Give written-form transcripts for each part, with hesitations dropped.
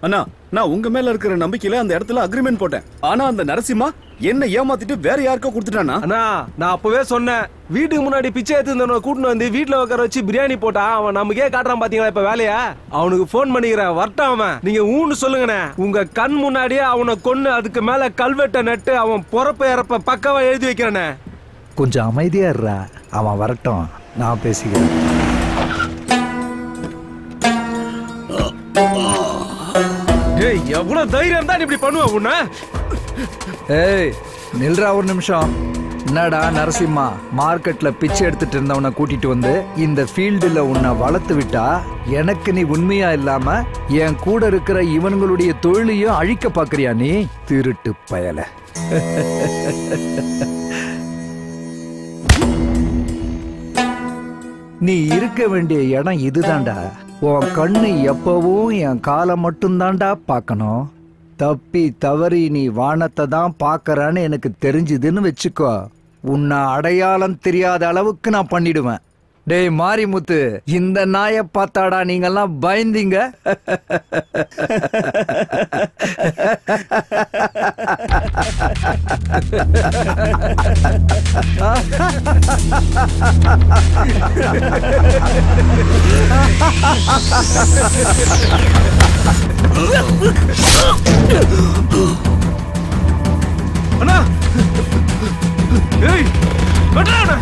அண்ணா, நான் உங்க மேல இருக்கிற நம்பிக்கையில அந்த இடத்துல அக்ரிமெண்ட் போட்டேன். ஆனா அந்த நரசிம்மா என்ன ஏமாத்திட்டு வேற யாருக்கோ கொடுத்துட்டானா? அண்ணா, நான் அப்பவே சொன்னேன், வீட்டுக்கு முன்னாடி பிச்சை எடுத்து கூட்டின்னு வந்து வீட்டுல உட்கார வச்சு பிரியாணி போட்டா அவன் நமக்கே காட்டுறான் பாத்தீங்களா இப்ப வேலையா? அவனுக்கு போன் பண்ணிக்கிறேன், வரட்டும் அவன். நீங்க ஊன்னு சொல்லுங்கண்ணே. உங்க கண் முன்னாடியே அவனை கொன்னு அதுக்கு மேல கல்வெட்டை நட்டு அவன் பொறப்ப இறப்ப பக்கவா எழுதி வைக்கிறேனே. கொஞ்சம் அமைதியா இருடா, அவன் வரட்டும், நான் பேசிக்கிறேன். ஏய், எவ்வளவு தைரியம் தான் இப்படி பண்ணுவ உன்ன? ஏய், நில்றா ஒரு நிமிஷம். என்னடா நரசிம்மா, மார்க்கெட்ல பிச்சை எடுத்துட்டு இருந்தவனை கூட்டிட்டு வந்து இந்த ஃபீல்டுல உன்னை வளர்த்து விட்டா எனக்கு நீ உண்மையா இல்லாம என் கூட இருக்கிற இவன்களுடைய தொழிலையும் அழிக்க பாக்குறியா நீ? திருட்டு பயல. நீ இருக்க வேண்டிய இடம் இதுதான்டா. உன் கண்ணு எப்பவும் என் காலை மட்டும்தான்டா பார்க்கணும். தப்பி தவறி நீ வானத்தை தான் பார்க்கறான்னு எனக்கு தெரிஞ்சுதுன்னு வச்சுக்கோ, உன்னை அடையாளம் தெரியாத அளவுக்கு நான் பண்ணிடுவேன். டேய் மாரிமுத்து, இந்த நாயை பார்த்தாடா நீங்கெல்லாம் பயந்தீங்க. அண்ணா, ஏய், கட்டடா.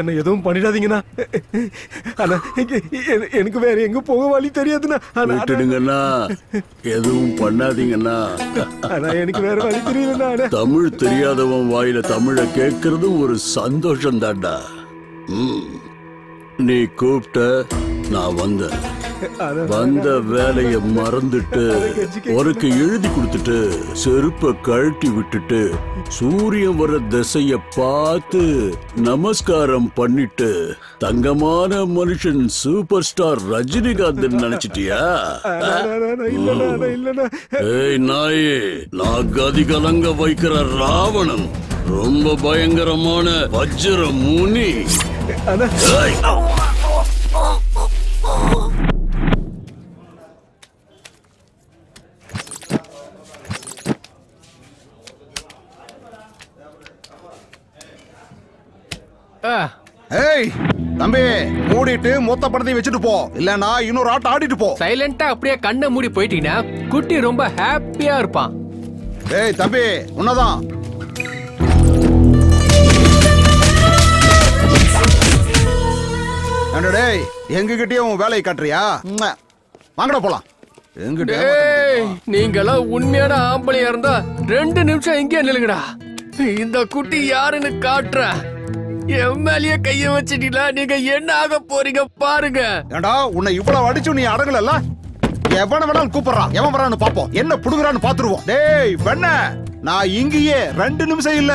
என்ன எதுவும் பண்ணிடாதீங்கண்ணா. எனக்கு வேற எங்க போக வழி தெரியாதுண்ணா. எதுவும் பண்ணாதீங்கண்ணா. எனக்கு வேற வழி தெரியலண்ணா. தமிழ் தெரியாதவன் வாயில தமிழை கேட்கறது ஒரு சந்தோஷம் தான்டா. நீ கூப்பிட்ட, நான் வந்தேன். வந்த வேலைய மறந்துட்டு உனக்கு எழுதி கொடுத்துட்டு செருப்ப கழட்டி விட்டுட்டு சூரியன் வர திசைய பார்த்து நமஸ்காரம் பண்ணிட்டு தங்கமான மனுஷன் சூப்பர் ஸ்டார் ரஜினிகாந்த் நினைச்சிட்டியா? ஏய் நாயே, நான் கதி கலங்க வைக்கிற ராவணன், ரொம்ப பயங்கரமான வஜ்ர முனி. ஏய் தம்பி, மூடிட்டு மொத்த படத்தையும் வச்சுட்டு போ, இல்லனா இன்னொரு ஆட்டம் ஆடிட்டு போ. சைலண்டா அப்படியே கண்ணை மூடி போயிட்டீங்கன்னா குட்டி ரொம்ப ஹாப்பியா இருப்பான். ஏய் தம்பி, உன்னதான். டேய், எங்ககிட்டயே உன் வேலையை காட்டுறியா? வாங்கடா போலாம். நீங்களாம் உண்மையான ஆம்பளையா இருந்தா 2 நிமிஷம் இங்கே நில்லுங்கடா. இந்த குட்டி யாருன்னு காட்டுற. என் மேலேயே கைய வச்சிட்டீங்களா? நீங்க என்ன ஆக போறீங்க பாருங்க. ஏண்டா, உன்னை இவ்வளவு அடிச்சு நீ அடங்கல. எவன வேணாலும் கூப்பிடுறான், எவன் வரான்னு பாப்போம், என்ன புடுங்குறான்னு பாத்துருவோம். டேய் வெண்ண, நான் இங்கேயே 2 நிமிஷம் இல்ல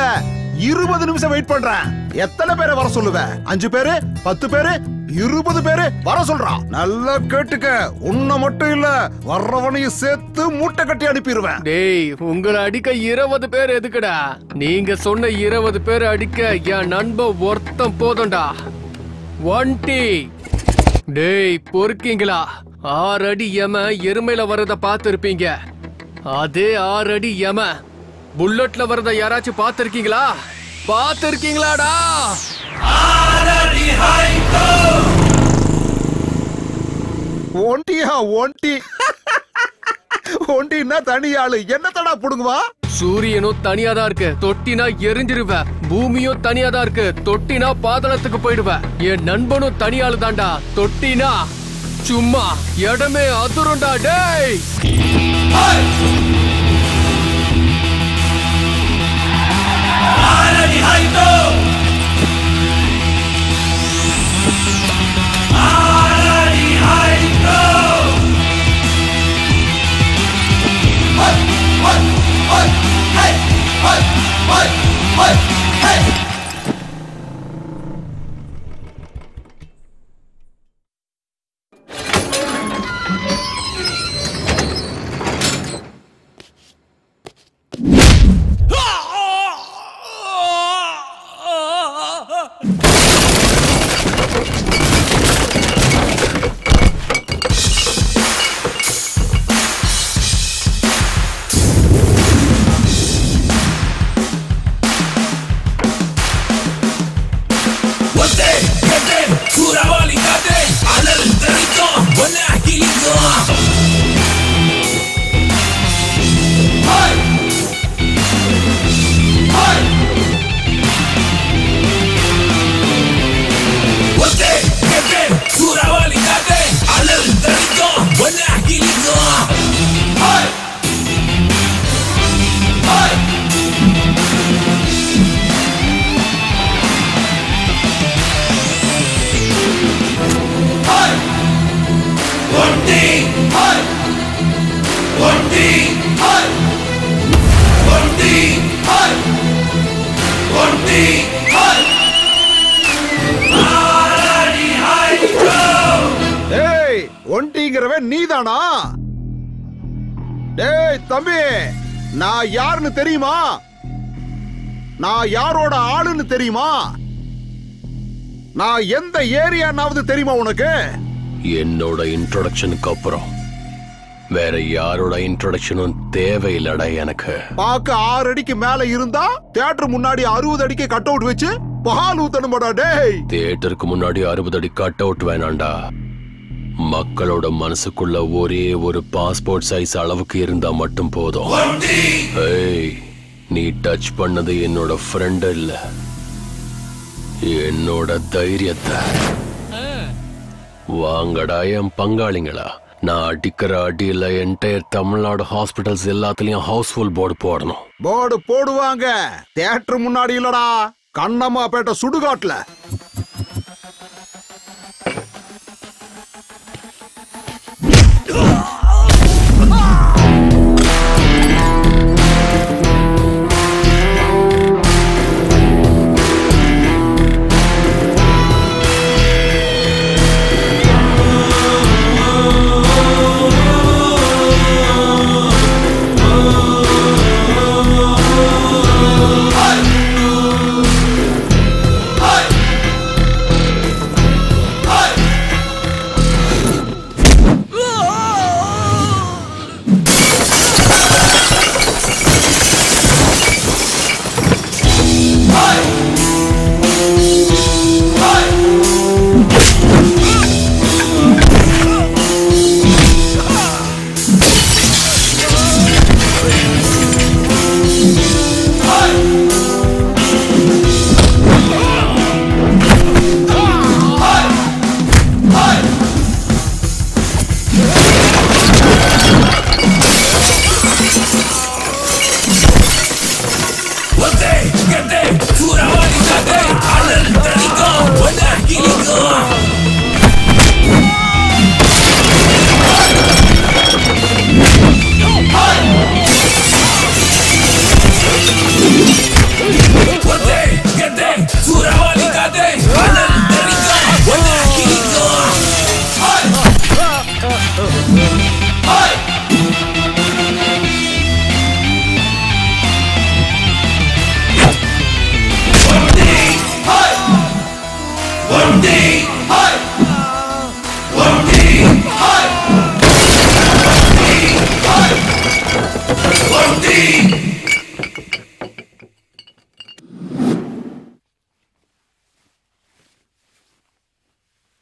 20 நிமிஷம் வெயிட் பண்றேன். எத்தனை பேரை வர சொல்லுவேன்? 5 பேரு, 10 பேரு, 20 பேரு வர சொல்றான். நல்லா கேட்டுக்க, உன்னை மட்டும் இல்ல வர்றவனையும் சேர்த்து மூட்டை கட்டி அனுப்பிடுவேன். டேய், உங்களை அடிக்க 20 பேர் எதுக்குடா? நீங்க சொன்ன 20 பேர் அடிக்க என் நண்பன் ஒருத்தன் போதும்டா. 1 டீ டேய் பொறுக்கீங்களா? 6 அடி யம எருமையில வரத பாத்திருப்பீங்க. அதே 6 அடி யம புல்லட்ல வரத யாராச்சும் பாத்திருக்கீங்களா? பாத்திருக்கீங்களாடா? ஒண்டியா ஒண்டி ஒண்டின்னா தனியாளு என்னத்தடா புடுங்குவா? சூரியனும் தனியாதான் இருக்கு, தொட்டினா எரிஞ்சிருவ. பூமியும் தனியாதான் இருக்கு, தொட்டினா பாதாளத்துக்கு போயிடுவ. என் நண்பனும் தனியாளு தாண்டா, தொட்டினா சும்மா இடமே அதிருண்டா. டேய் ஒண்டிங்கிறவன் நீதானா? டேய் தம்பி, நான் யாருன்னு தெரியுமா? நான் யாரோட ஆளுன்னு தெரியுமா? நான் எந்த ஏரியானாவது தெரியுமா உனக்கு? என்னோட இன்ட்ரோடக்ஷனுக்கு அப்புறம் வேற யாரோட இன்ட்ரோடக்ஷனும் தேவையில்லடா எனக்கு. பாக்க 6 அடிக்கு மேல இருந்தா தியேட்டர் முன்னாடி 60 அடிக்கு கட் அவுட் வச்சு பால் ஊத்தணுமாடா? டேய் தியேட்டருக்கு முன்னாடி 60 அடி கட் அவுட் வேணாண்டா. மக்களோட மனசுக்குள்ள ஒரே ஒரு பாஸ்போர்ட் சைஸ் அளவுக்கு இருந்தா மட்டும் போதும். ஏய், நீ டச் பண்ணது என்னோட ஃப்ரெண்ட் இல்ல, என்னோட தைரியத்தை. வாங்கடா என் பங்காளிங்களா, நான் அடிக்கிற அடியில என்டையர் தமிழ்நாடு ஹாஸ்பிட்டல்ஸ் எல்லாத்துலயும் ஹவுஸ்ஃபுல் போர்டு போடணும். போர்டு போடுவாங்க, தியேட்டர் முன்னாடி இல்லடா, கண்ணம்மாபேட்டை சுடுகாட்டுல.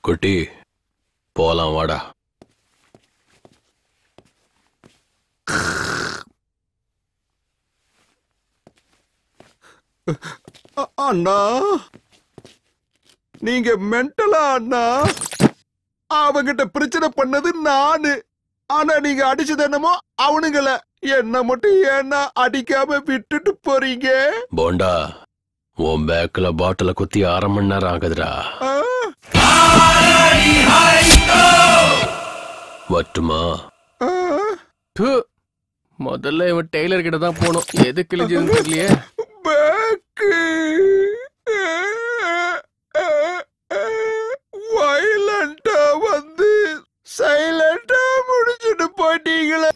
குட்டி போலாம் வாடா. அண்ணா நீங்க மென்டலா அண்ணா? அவங்கிட்ட பிரச்சனை பண்ணது நானு, ஆனா நீங்க அடிச்சது என்னமோ அவனுங்கள. என்ன மட்டும் ஏன்னா அடிக்காம விட்டுட்டு போறீங்க? போண்டா உன் பேக்ல பாட்டில குத்தி 1/2 மணி நேரம் ஆகுதுடா. வட்டுமா? முதல்ல இவன் டெய்லர் கிட்ட தான் போனோம். எது கிழிஞ்சதுன்னு தெரியலையே. வயலண்டா வந்து சைலண்டா முடிச்சுட்டு போயிட்டீங்களே.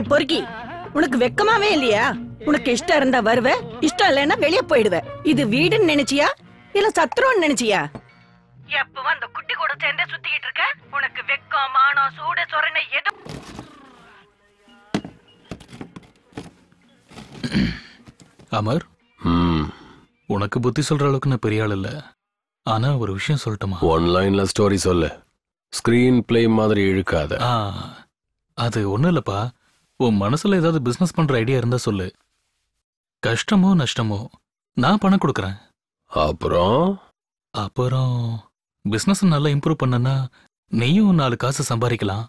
பொறுக்கி, உனக்கு வெக்கமாவே இல்லையா? உனக்கு இஷ்டம் இருந்தா வருவ, இஷ்டம் இல்லைன்னா வெளியே போயிடுவ. இது வீடுன்னு நினைச்சியா இல்ல சத்திரம்னு நினைச்சியா? எப்பவும் அந்த குட்டி கூட சேர்ந்தே சுத்திக்கிட்டு இருக்க. உனக்கு வெக்கம் மானம் சூடு சொரணை எது? அமர், உனக்கு புத்தி சொல்ற அளவுக்கு நான் பெரிய ஆள் இல்ல. ஆனா ஒரு விஷயம் சொல்லட்டுமா? ஒன் லைன்ல ஸ்டோரி சொல்லு. ஸ்கிரீன் பிளே மாதிரி இழுக்காத. அது ஒண்ணும் இல்லப்பா. உன் மனசுல ஏதாவது பிசினஸ் பண்ற ஐடியா இருந்தா சொல்லு. கஷ்டமோ நஷ்டமோ நான் பணம் கொடுக்கறேன். அப்புறம் பிசினஸ் நல்லா இம்ப்ரூவ் பண்ணனா நீயும் 4 காசு சம்பாதிக்கலாம்.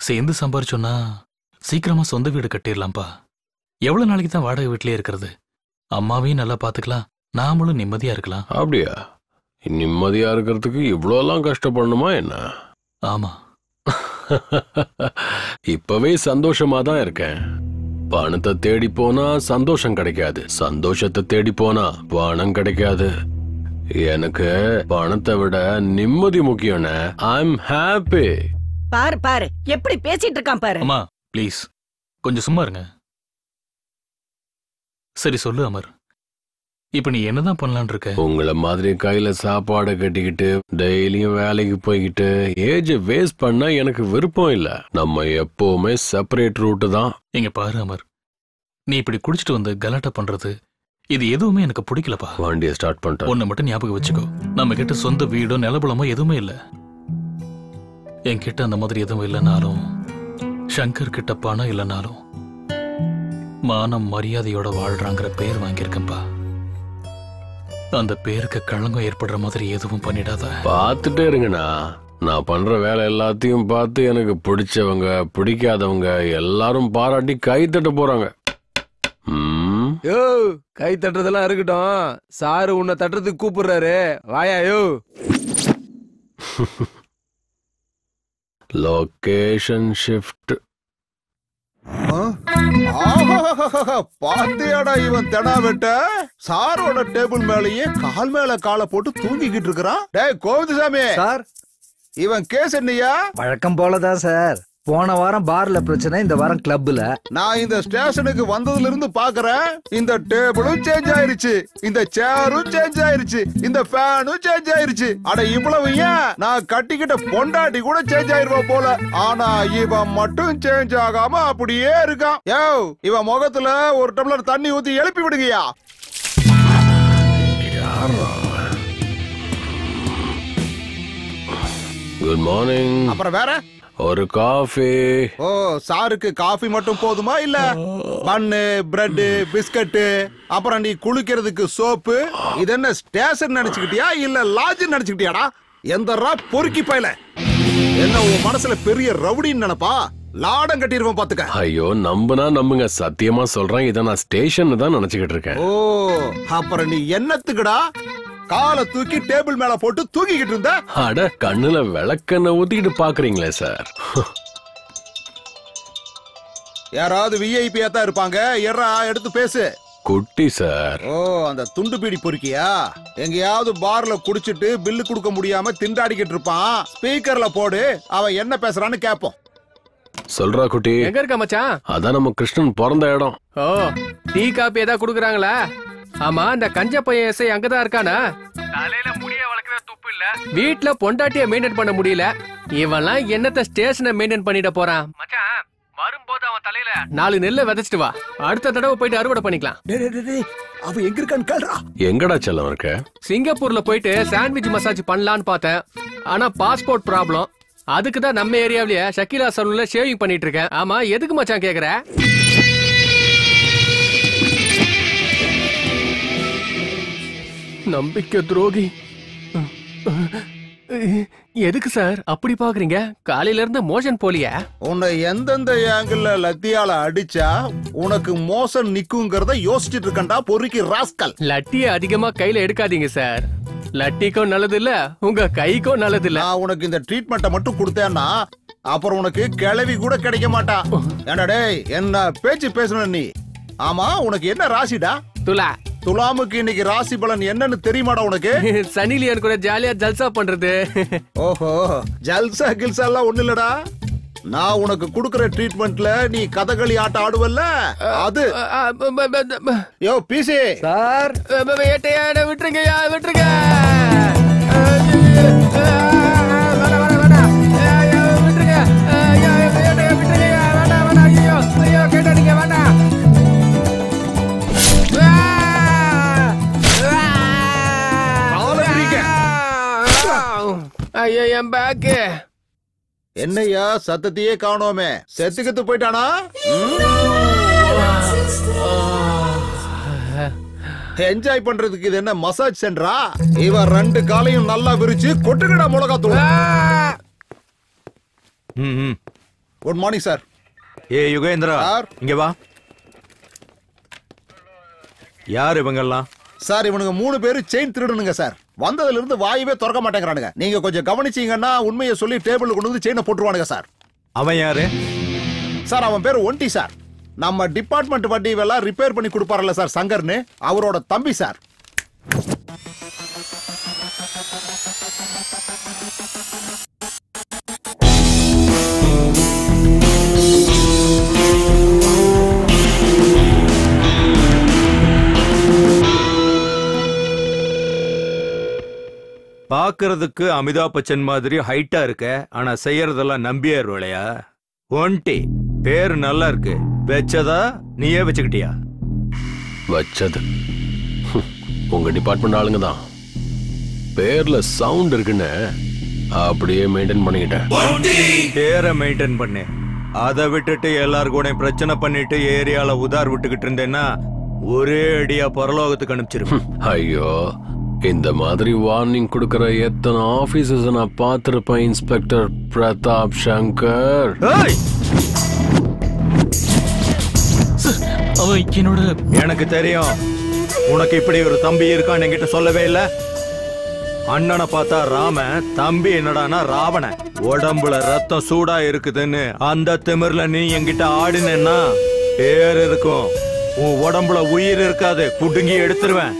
சேர்ந்து சம்பாரிச்சோன்னா சீக்கிரமா சொந்த வீடு கட்டிடலாம்ப்பா. எவ்வளவு நாளைக்கு தான் வாடகை வீட்லயே இருக்கிறது? அம்மாவையும் நல்லா பாத்துக்கலாம், நாமளும் நிம்மதியா இருக்கலாம். அப்படியா? நிம்மதியா இருக்கிறதுக்கு இவ்வளோலாம் கஷ்டப்படணுமா என்ன? ஆமா. இப்பவே சந்தோஷமா தான் இருக்கேன். பணத்தை தேடி போனா சந்தோஷம் கிடைக்காது, சந்தோஷத்தை தேடி போனா பணம் கிடைக்காது. எனக்கு பணத்தை விட நிம்மதி முக்கியம். I'm happy. பாரு பாரு எப்படி பேசிட்டு இருக்கான் பாரு. அம்மா ப்ளீஸ் கொஞ்சம் சும்மா இருங்க. சரி சொல்லு அமர், இப்ப நீ என்னதான் பண்ணலான் இருக்க? உங்களை மாதிரி கையில சாப்பாடை கட்டிக்கிட்டு டெய்லியும் வேலைக்கு போய்கிட்டு ஏஜ் வேஸ்ட் பண்ண எனக்கு விருப்பம் இல்ல. நம்ம எப்பவுமே செப்பரேட் ரூட் தான். இங்க பாரு அமர், நீ இப்படி குடிச்சிட்டு வந்து கலாட்டா பண்றது இது எதுவுமே எனக்கு பிடிக்கலப்பா. வண்டியை ஸ்டார்ட் பண்ணிட்டேன். ஒன்னு மட்டும் ஞாபகம் வச்சுக்கோ, நம்ம கிட்ட சொந்த வீடோ நிலபலமோ எதுவுமே இல்ல. என்கிட்ட அந்த மாதிரி எதுவும் இல்லைனாலும், சங்கர் கிட்ட பணம் இல்லைனாலும் மானம் மரியாதையோட வாழ்றாங்கிற பேர் வாங்கியிருக்கேன்பா. அந்த பேருக்கு களங்கம் ஏற்படுற மாதிரி எதுவும் பண்ணிடாத. பார்த்துட்டே இருங்கண்ணா. நான் பண்ற வேலை எல்லாத்தையும் பார்த்து எனக்கு பிடிச்சவங்க பிடிக்காதவங்க எல்லாரும் பாராட்டி கை தட்ட போறாங்க. யோ, கை தட்டுறதெல்லாம் இருக்கட்டும். சாரு உன்னை தட்டுறதுக்கு கூப்பிடுறாரு, வாயா. யோ, லொகேஷன் ஷிஃப்ட். பாத்தியாடா இவன் தெனா வெட்ட சாரோட டேபிள் மேலேயே கால் மேல காலை போட்டு தூங்கிக்கிட்டு இருக்கிறான். டேய் கோவிந்தசாமி சார், இவன் கேஸ் என்னையா? வழக்கம் போலதான் சார். போன வாரம் பார்ல பிரச்சனை, இந்த வாரம் கிளப்ல. நான் இந்த ஸ்டேஷனுக்கு வந்ததுல இருந்து பாக்குறேன், இந்த டேபிளும் சேஞ்ச் ஆயிருச்சு, இந்த சேரும் சேஞ்ச் ஆயிருச்சு, இந்த ஃபேனும் சேஞ்ச் ஆயிருச்சு. அட இவ்வளவு ஏன், நான் கட்டிக்கிட்ட பொண்டாட்டி கூட சேஞ்ச் ஆயிருவா போல. ஆனா இவன் மட்டும் சேஞ்ச் ஆகாம அப்படியே இருக்கான். யோ, இவன் முகத்துல ஒரு டம்ளர் தண்ணி ஊத்தி எழுப்பி விடுங்கயா. Good morning. அப்புறம் வேற ஒரு காஃபி. ஓ, சாருக்கு காஃபி மட்டும் போதுமா இல்ல பன்னு பிரெட் பிஸ்கட் அப்புறம் நீ குளிக்கிறதுக்கு சோப்பு? இது என்ன ஸ்டேஷன் நினைச்சுக்கிட்டியா இல்ல லாட்ஜ் நினைச்சுக்கிட்டியாடா? எந்தரா பொறுக்கி பயல, என்ன உன் மனசுல பெரிய ரவுடின்னு நினைப்பா? லாடம் கட்டிடுவோம் பாத்துக்க. ஐயோ நம்புனா நம்புங்க, சத்தியமா சொல்றேன், இதை நான் ஸ்டேஷன் தான் நினைச்சுக்கிட்டு இருக்கேன். ஓ, அப்புறம் நீ என்னத்துக்குடா காலை தூக்கி டேபிள் மேல போட்டு தூக்கிக்கிட்டு இருந்த? அட கண்ணுல விளக்கெண்ண ஊத்திக்கிட்டு பாக்குறீங்களே சார். யாராவது விஐபியா தான் இருப்பாங்க. எறா எடுத்து பேசு. குட்டி சார். ஓ, அந்த துண்டு பீடி பொறுக்கியா? எங்கயாவது பார்ல குடிச்சிட்டு பில்லு கொடுக்க முடியாம திண்டாடிக்கிட்டு இருப்பான். ஸ்பீக்கர்ல போடு, அவன் என்ன பேசுறான்னு கேப்போம். சொல்றா குட்டி. எங்க இருக்க மச்சான்? அதான் நம்ம கிருஷ்ணன் பிறந்த இடம். ஓ, டீ காப்பி ஏதாவது குடுக்குறாங்களா? ஆமா, இந்த கஞ்ச பையன் எஸ்ஐ அங்கதான் இருக்கானா? தலையில முடிய வளர்க்கற துப்பு இல்ல, வீட்ல பொண்டாட்டிய மெயின்டைன் பண்ண முடியல. இவன்லாம் என்னத்த ஸ்டேஷனை மெயின்டைன் பண்ணிட போறான்? மச்சான், வரும்போது அவன் தலையில 4 நெல்லை விதைச்சிட்டு வா. அடுத்த தடவை போயிட்டு அறுவடை பண்ணிக்கலாம். அவன் எங்க இருக்கான்னு கேளுடா. எங்கடா செல்லம் இருக்க? சிங்கப்பூர்ல போயிட்டு சாண்ட்விச் மசாஜ் பண்ணலான்னு பார்த்தேன். ஆனா பாஸ்போர்ட் ப்ராப்ளம். அதுக்கு தான் நம்ம ஏரியாவிலேயே ஷக்கீலா சலூன்ல ஷேவிங் பண்ணிட்டு இருக்கேன். ஆமா, எதுக்கு மச்சான் கேக்குற? நம்பிக்கை துரோகி. எதுக்கு சார் அப்படி பாக்குறீங்க? காலையில இருந்து மோஷன் போலியா? உன்னை எந்தெந்த ஆங்கிள் லத்தியால அடிச்சா உனக்கு மோசம் நிக்குங்கிறத யோசிச்சுட்டு இருக்கண்டா பொறுக்கி ராஸ்கல். லட்டிய அதிகமா கையில எடுக்காதீங்க சார். லட்டிக்கும் நல்லது இல்ல, உங்க கைக்கும் நல்லது இல்ல. நான் உனக்கு இந்த ட்ரீட்மெண்ட்டை மட்டும் கொடுத்தேன்னா அப்புறம் உனக்கு கிளவி கூட கிடைக்க மாட்டா. ஏண்டா டேய், என்ன பேச்சு பேசணும் நீ? ஆமா, உனக்கு என்ன ராசிடா? துலா. துலாமுக்கு இன்னைக்கு ராசி பலன் என்னன்னு தெரியுமாடா உனக்கு? சனிலியன் கூட ஜாலியா ஜல்சா பண்றது. ஓஹோ, ஜல்சா கில்சா எல்லாம் ஒண்ணு இல்லடா. நான் உனக்கு குடுக்கற ட்ரீட்மெண்ட்ல நீ கதகளி ஆட்டம் ஆடுவல்ல, அது. யோ பிசி சார், விட்டுருங்க விட்டுருங்க. கேட்டாடிங்க வேண்டாம். ஐயோ, என் பேக்கு. என்னையா சத்தத்தையே காணோமே, செத்துக்கிட்டு போயிட்டானா? என்ஜாய் பண்றதுக்கு இது என்ன மசாஜ் சென்டரா? இவன் 2 காலையும் நல்லா விரிச்சு கொட்டுக்கடா மிளகாத்தூள். Good morning sir. ஏ யுகேந்திரா, இங்க வா. யார் இவங்கெல்லாம்? சார், இவனுங்க 3 பேரு செயின் திருடனுங்க சார். வந்ததுல இருந்து வாயவே திறக்க மாட்டேங்கிறானுங்க. நீங்க கொஞ்சம் கவனிச்சீங்கன்னா உண்மையை சொல்லி டேபிள் கொண்டு வந்து செயினை போட்டுருவானுங்க சார். அவன் யாரு சார்? அவன் பேரு ஒண்டி சார். நம்ம டிபார்ட்மெண்ட் வண்டி எல்லாம் ரிப்பேர் பண்ணி கொடுப்பார்ல சார், சங்கர்னு, அவரோட தம்பி சார். பாக்குறதுக்கு அமிதாப் பச்சன் மாதிரி ஹைட்டா இருக்க, ஆனா செய்யறதெல்லாம் நம்பியார் வேலையா? ஒன்டி பேர் நல்லா இருக்கு, வச்சதா நீயே வச்சுக்கிட்டியா? வச்சது உங்க டிபார்ட்மெண்ட் ஆளுங்க தான். பேர்ல சவுண்ட் இருக்குன்னு அப்படியே மெயின்டைன் பண்ணிக்கிட்டேன். பேரை மெயின்டைன் பண்ணு. அதை விட்டுட்டு எல்லாரு கூட பிரச்சனை பண்ணிட்டு ஏரியால உதார் விட்டுக்கிட்டு இருந்தேன்னா ஒரே அடியா பரலோகத்துக்கு அனுப்பிச்சிருவேன். ஐயோ, இந்த மாதிரி வார்னிங் கொடுக்கற எத்தனை ஆபீசர்ஸ் நான் பார்த்திருப்பேன் இன்ஸ்பெக்டர் பிரதாப் சங்கர். அவன் என்னோட. எனக்கு தெரியும் உனக்கு இப்படி ஒரு தம்பி இருக்கான்னு என்கிட்ட சொல்லவே இல்ல. அண்ணனை பார்த்தா ராமன், தம்பி என்னடானா ராவணன். உடம்புல ரத்தம் சூடா இருக்குதுன்னு அந்த திமிர்ல நீ என்கிட்ட ஆடினா பேர் இருக்கும், உன் உடம்புல உயிர் இருக்காது, புடுங்கி எடுத்துருவேன்.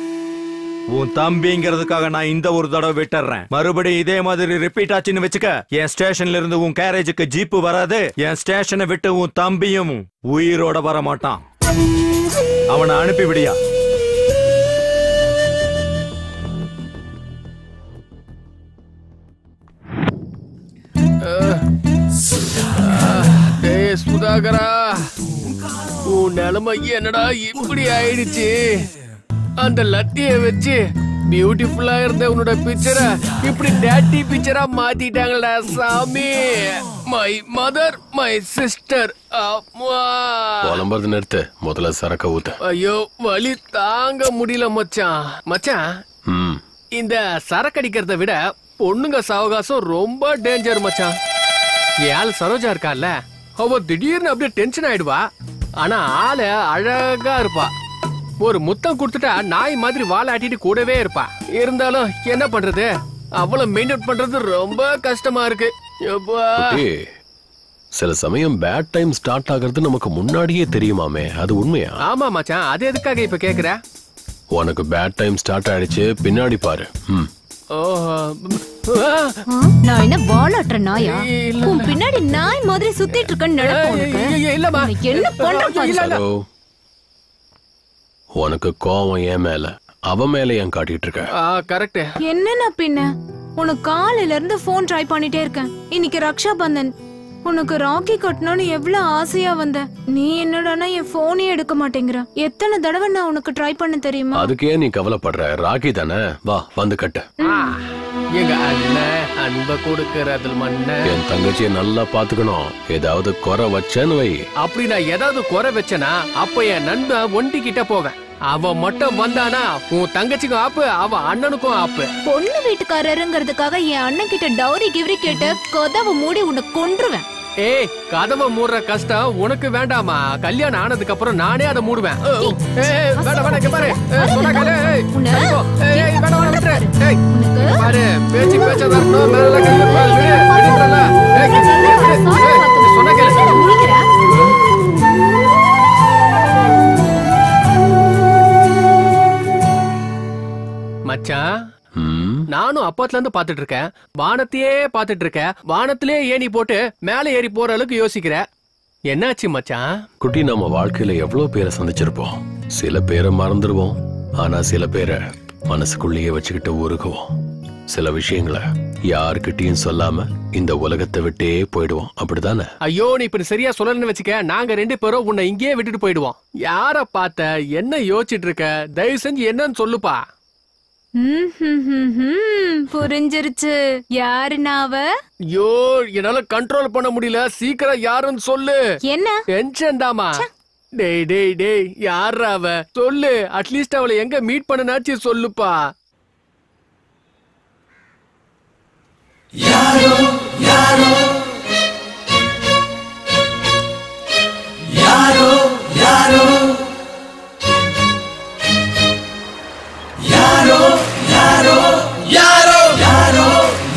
உன் தம்பிங்கிறதுக்காக நான் இந்த ஒரு தடவை விட்டுறேன். மறுபடியும் இதே மாதிரி ரிப்பீட் ஆச்சுன்னு வச்சுக்க, என் ஸ்டேஷன்ல இருந்து உன் கேரேஜுக்கு ஜீப்பு வராது. என் ஸ்டேஷனை விட்டு உன் தம்பியும் உயிரோட வர மாட்டான். அவனை அனுப்பி விடியா. சுதாகரா, உன் நிலைமை என்னடா இப்படி ஆயிடுச்சு? அந்த லட்டிய வச்சு பியூட்டிஃபுல்லா இருந்த உன்னோட பிக்சரை இப்படி டேட்டி பிக்சரா மாத்திட்டாங்களா சாமி. My mother, my sister. புலம்புறது நிறுத்து, முதல்ல சரக்க ஊத்து. ஐயோ, வலி தாங்க முடியல மச்சான். மச்சான், இந்த சரக்கு அடிக்கிறத விட பொண்ணுங்க சாவகாசம் ரொம்ப டேஞ்சர் மச்சான். ஏழு சரோஜா இருக்கால, அவ திடீர்னு அப்படியே டென்ஷன் ஆயிடுவா. ஆனா ஆளு அழகா இருப்பா. ஒரு முத்தம் கொடுத்துட்டா நாய் மாதிரி வாலாட்டிட்டு கூடவே இருப்பா. இருந்தாலும் என்ன பண்றது, அவ்வளவு மெயின்டைன் பண்றது ரொம்ப கஷ்டமா இருக்கு. சில சமயம் பேட் டைம் ஸ்டார்ட் ஆகிறது நமக்கு முன்னாடியே தெரியுமாமே, அது உண்மையா? ஆமா மச்சான், அது எதுக்காக இப்ப கேக்குற? உனக்கு பேட் டைம் ஸ்டார்ட் ஆயிடுச்சு, பின்னாடி பாரு. நான் என்ன வாலாட்டுற நாயா? உன் பின்னாடி நாய் மாதிரி சுத்திட்டு இருக்கேன்னு நினைப்பேன். என்ன பண்ற? உனக்கு கோவம் ஏன் மேல, அவ மேல ஏன் காட்டிட்டு இருக்க? கரெக்ட். என்னன்னா பின்ன உனக்கு காலையில இருந்து போன் ட்ரை பண்ணிட்டே இருக்கேன். இன்னைக்கு ரக்ஷா பந்தன், உனக்கு ராக்கி கட்டணும்னு எவ்வளவு ஆசையா வந்த. நீ என்னடானா என் போனே எடுக்க மாட்டேங்கிற. எத்தனை தடவை நான் உனக்கு ட்ரை பண்ண தெரியுமா? அதுக்கே நீ கவலைப்படுற, ராக்கி தானே, வா வந்து கட்ட. எங்க அண்ணன் அன்ப கொடுக்கறதுல மண்ண. என் தங்கச்சியை நல்லா பாத்துக்கணும். ஏதாவது குறை வச்சேன்னு வை. அப்படி நான் ஏதாவது குறை வச்சனா அப்ப என் நண்பன் ஒண்டி கிட்ட போவேன். அவ மட்டும் வந்தானா உன் தங்கச்சிக்கும் ஆப்பு, அவ அண்ணனுக்கும் ஆப்பு. பொண்ணு வீட்டுக்காரருங்கிறதுக்காக என் அண்ணன் கிட்ட டவுரி கிவரி கேட்டு கதவை மூடி உன்னை கொன்றுவேன். ஏய், கதவை மூடுற கஷ்டம் உனக்கு வேண்டாமா? கல்யாணம் ஆனதுக்கு அப்புறம் நானே அதை மூடுவேன். பாரு, பேச்சு பேச்ச வரணும். சொன்ன கேளு. மச்சான், நானும் அப்பத்துல இருந்து பாத்துட்டு இருக்கேன். வானத்தையே பாத்துட்டு இருக்கேன். வானத்திலே ஏணி போட்டு மேல ஏறி போற அளவுக்கு யோசிக்கிற. என்னாச்சு மச்சான்? குட்டி, நம்ம வாழ்க்கையில எவ்வளவு பேரை சந்திச்சிருப்போம். சில பேரை மறந்துடுவோம், ஆனா சில பேரை மனசுக்குள்ளேயே வச்சுக்கிட்டு உருகுவோம். சில விஷயங்களை யாருக்கிட்டையும் சொல்லாம இந்த உலகத்தை விட்டே போயிடுவோம். அப்படித்தானே? ஐயோ, நீ இப்ப சரியா சொல்லணும்னு வச்சுக்க. நாங்க 2 பேரும் உன்னை இங்கேயே விட்டுட்டு போயிடுவோம். யார பார்த்த, என்ன யோசிச்சுட்டு இருக்க? தயவு செஞ்சு என்னன்னு சொல்லுப்பா. புரிஞ்சிருச்சு. யாருன்னா அவ? ஐயோ, என்னால கண்ட்ரோல் பண்ண முடியல. சீக்கிரம் யாருன்னு சொல்லு. என்ன டென்ஷன் தாமா? டேய் டேய் டேய், யாரா அவ? சொல்லு. அட்லீஸ்ட் அவளை எங்க மீட் பண்ணனாச்சு சொல்லுப்பா. யாரோ யாரோ யாரோ யாரோ யாரோ யாரோ யாரோ யாரோ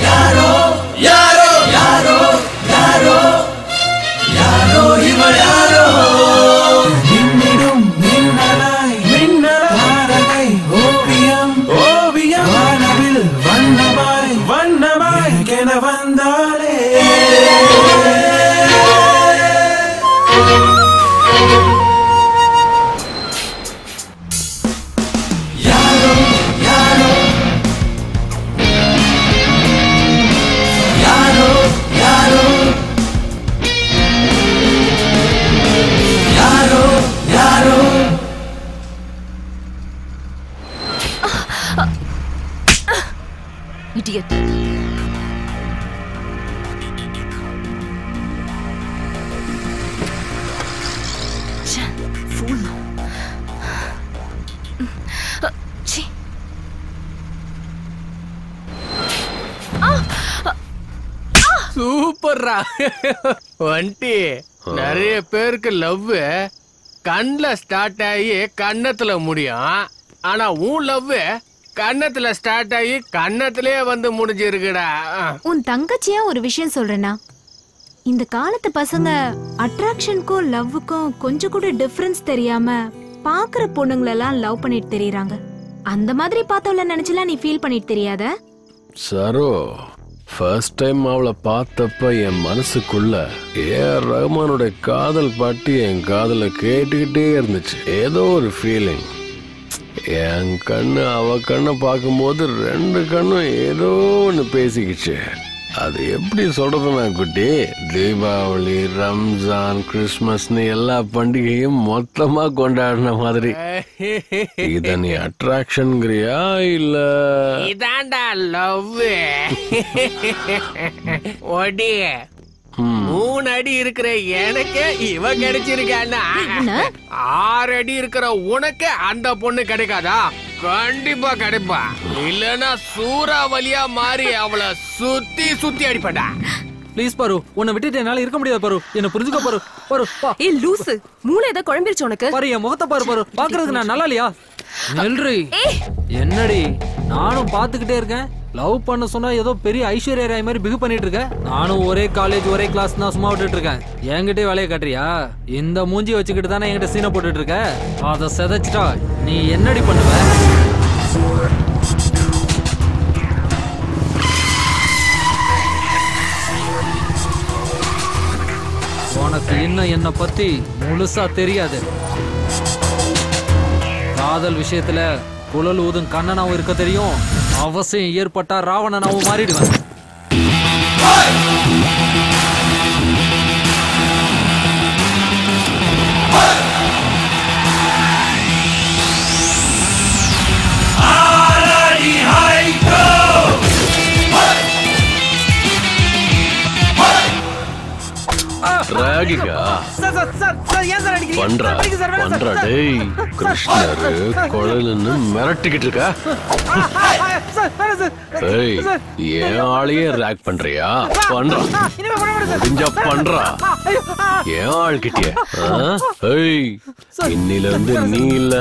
யாரோ யாரோ யாரோ யாரோ யாரோ இவள் யாரோ மின்னிடும் மின்னலாய் மின்னலாரகை ஓவியம் ஓவியம் வானவில் வண்ணமாய் வண்ணமாய் கென வந்தாளே Idiot. Fool. சூப்பர்ரா வண்டி. நிறைய பேருக்கு லவ் கண்ணுல ஸ்டார்ட் ஆகி கன்னத்துல முடியும். ஆனா உன் லவ் கன்னத்துல ஸ்டார்ட் ஆகி கன்னத்திலே வந்து முடிஞ்சிருக்குடா. உன் தங்கச்சியா ஒரு விஷயம் சொல்றேன்னா, இந்த காலத்து பசங்க அட்ராக்ஷனுக்கும் லவ்வுக்கும் கொஞ்சம் கூட டிஃபரன்ஸ் தெரியாம பாக்குற பொண்ணுங்களெல்லாம் லவ் பண்ணிட்டு தெரியறாங்க. அந்த மாதிரி பார்த்தவள நினைச்சலாம் நீ ஃபீல் பண்ணிட்டு தெரியாத? சரோ, ஃபர்ஸ்ட் டைம் அவளை பார்த்தப்ப என் மனசுக்குள்ள ஏஆர் ரஹ்மானோட காதல் பாட்டு என் காதல கேட்டுக்கிட்டே இருந்துச்சு. ஏதோ ஒரு ஃபீலிங். என் கண்ணு அவ கண்ணை பார்க்கும்போது 2 கண்ணும் ஏதோ ஒன்று பேசிக்கிச்சு. அது எப்படி சொல்றதுன்னா குட்டி, தீபாவளி, ரம்ஜான், கிறிஸ்மஸ்னு எல்லா பண்டிகையும் மொத்தமா கொண்டாடின மாதிரி. இத நீ அட்ராக்ஷன்ங்கிறியா இல்ல? இதாண்டா லவ். ஒடி 3 அடி இருக்கிற எனக்கு இவ கிடைச்சிருக்கான்னா 6 அடி இருக்கிற உனக்கு அந்த பொண்ணு கிடைக்காதா? கண்டிப்பா கிடைப்பா. இல்லன்னா சூறாவளியா மாறி அவளை சுத்தி சுத்தி அடிப்படா. ப்ளீஸ் பாரு, உன்னை விட்டுட்டு என்னால இருக்க முடியாது பாரு. என்ன புரிஞ்சுக்க பாரு. பாரு ஏய் லூசு, மூளை ஏதோ குழம்பிருச்சு உனக்கு. பாரு, என் முகத்தை பாரு. பாரு, பாக்குறதுக்கு நான் நல்லா இல்லையா? நெல்றி என்னடி, நானும் பாத்துக்கிட்டே இருக்கேன். லவ் பண்ண சொன்னா ஏதோ பெரிய ஐஸ்வர்யா ராய் மாதிரி பிகு பண்ணிட்டு இருக்க. நானும் ஒரே காலேஜ் ஒரே கிளாஸ் தான் சும்மா விட்டுட்டு இருக்கேன். என்கிட்டே வேலையை காட்டுறியா? இந்த மூஞ்சி வச்சுக்கிட்டு தானே என்கிட்ட சீனை போட்டுட்டு இருக்க. அதை செதைச்சிட்டா நீ என்னடி பண்ணுவ? இன்னும் என்ன பத்தி முழுசா தெரியாது. காதல் விஷயத்துல குழல் ஊதும் கண்ணனாவும் இருக்க தெரியும். அவசியம் ஏற்பட்டா ராவணனாவும் மாறிடுவேன். குழலுன்னு மிரட்டிக்கிட்டு இருக்கா? என் ஆளையே ரேக் பண்றியா? பண்றா முடிஞ்சா பண்றா என் ஆள்கிட்டயே. இன்னில இருந்து நீ இல்ல,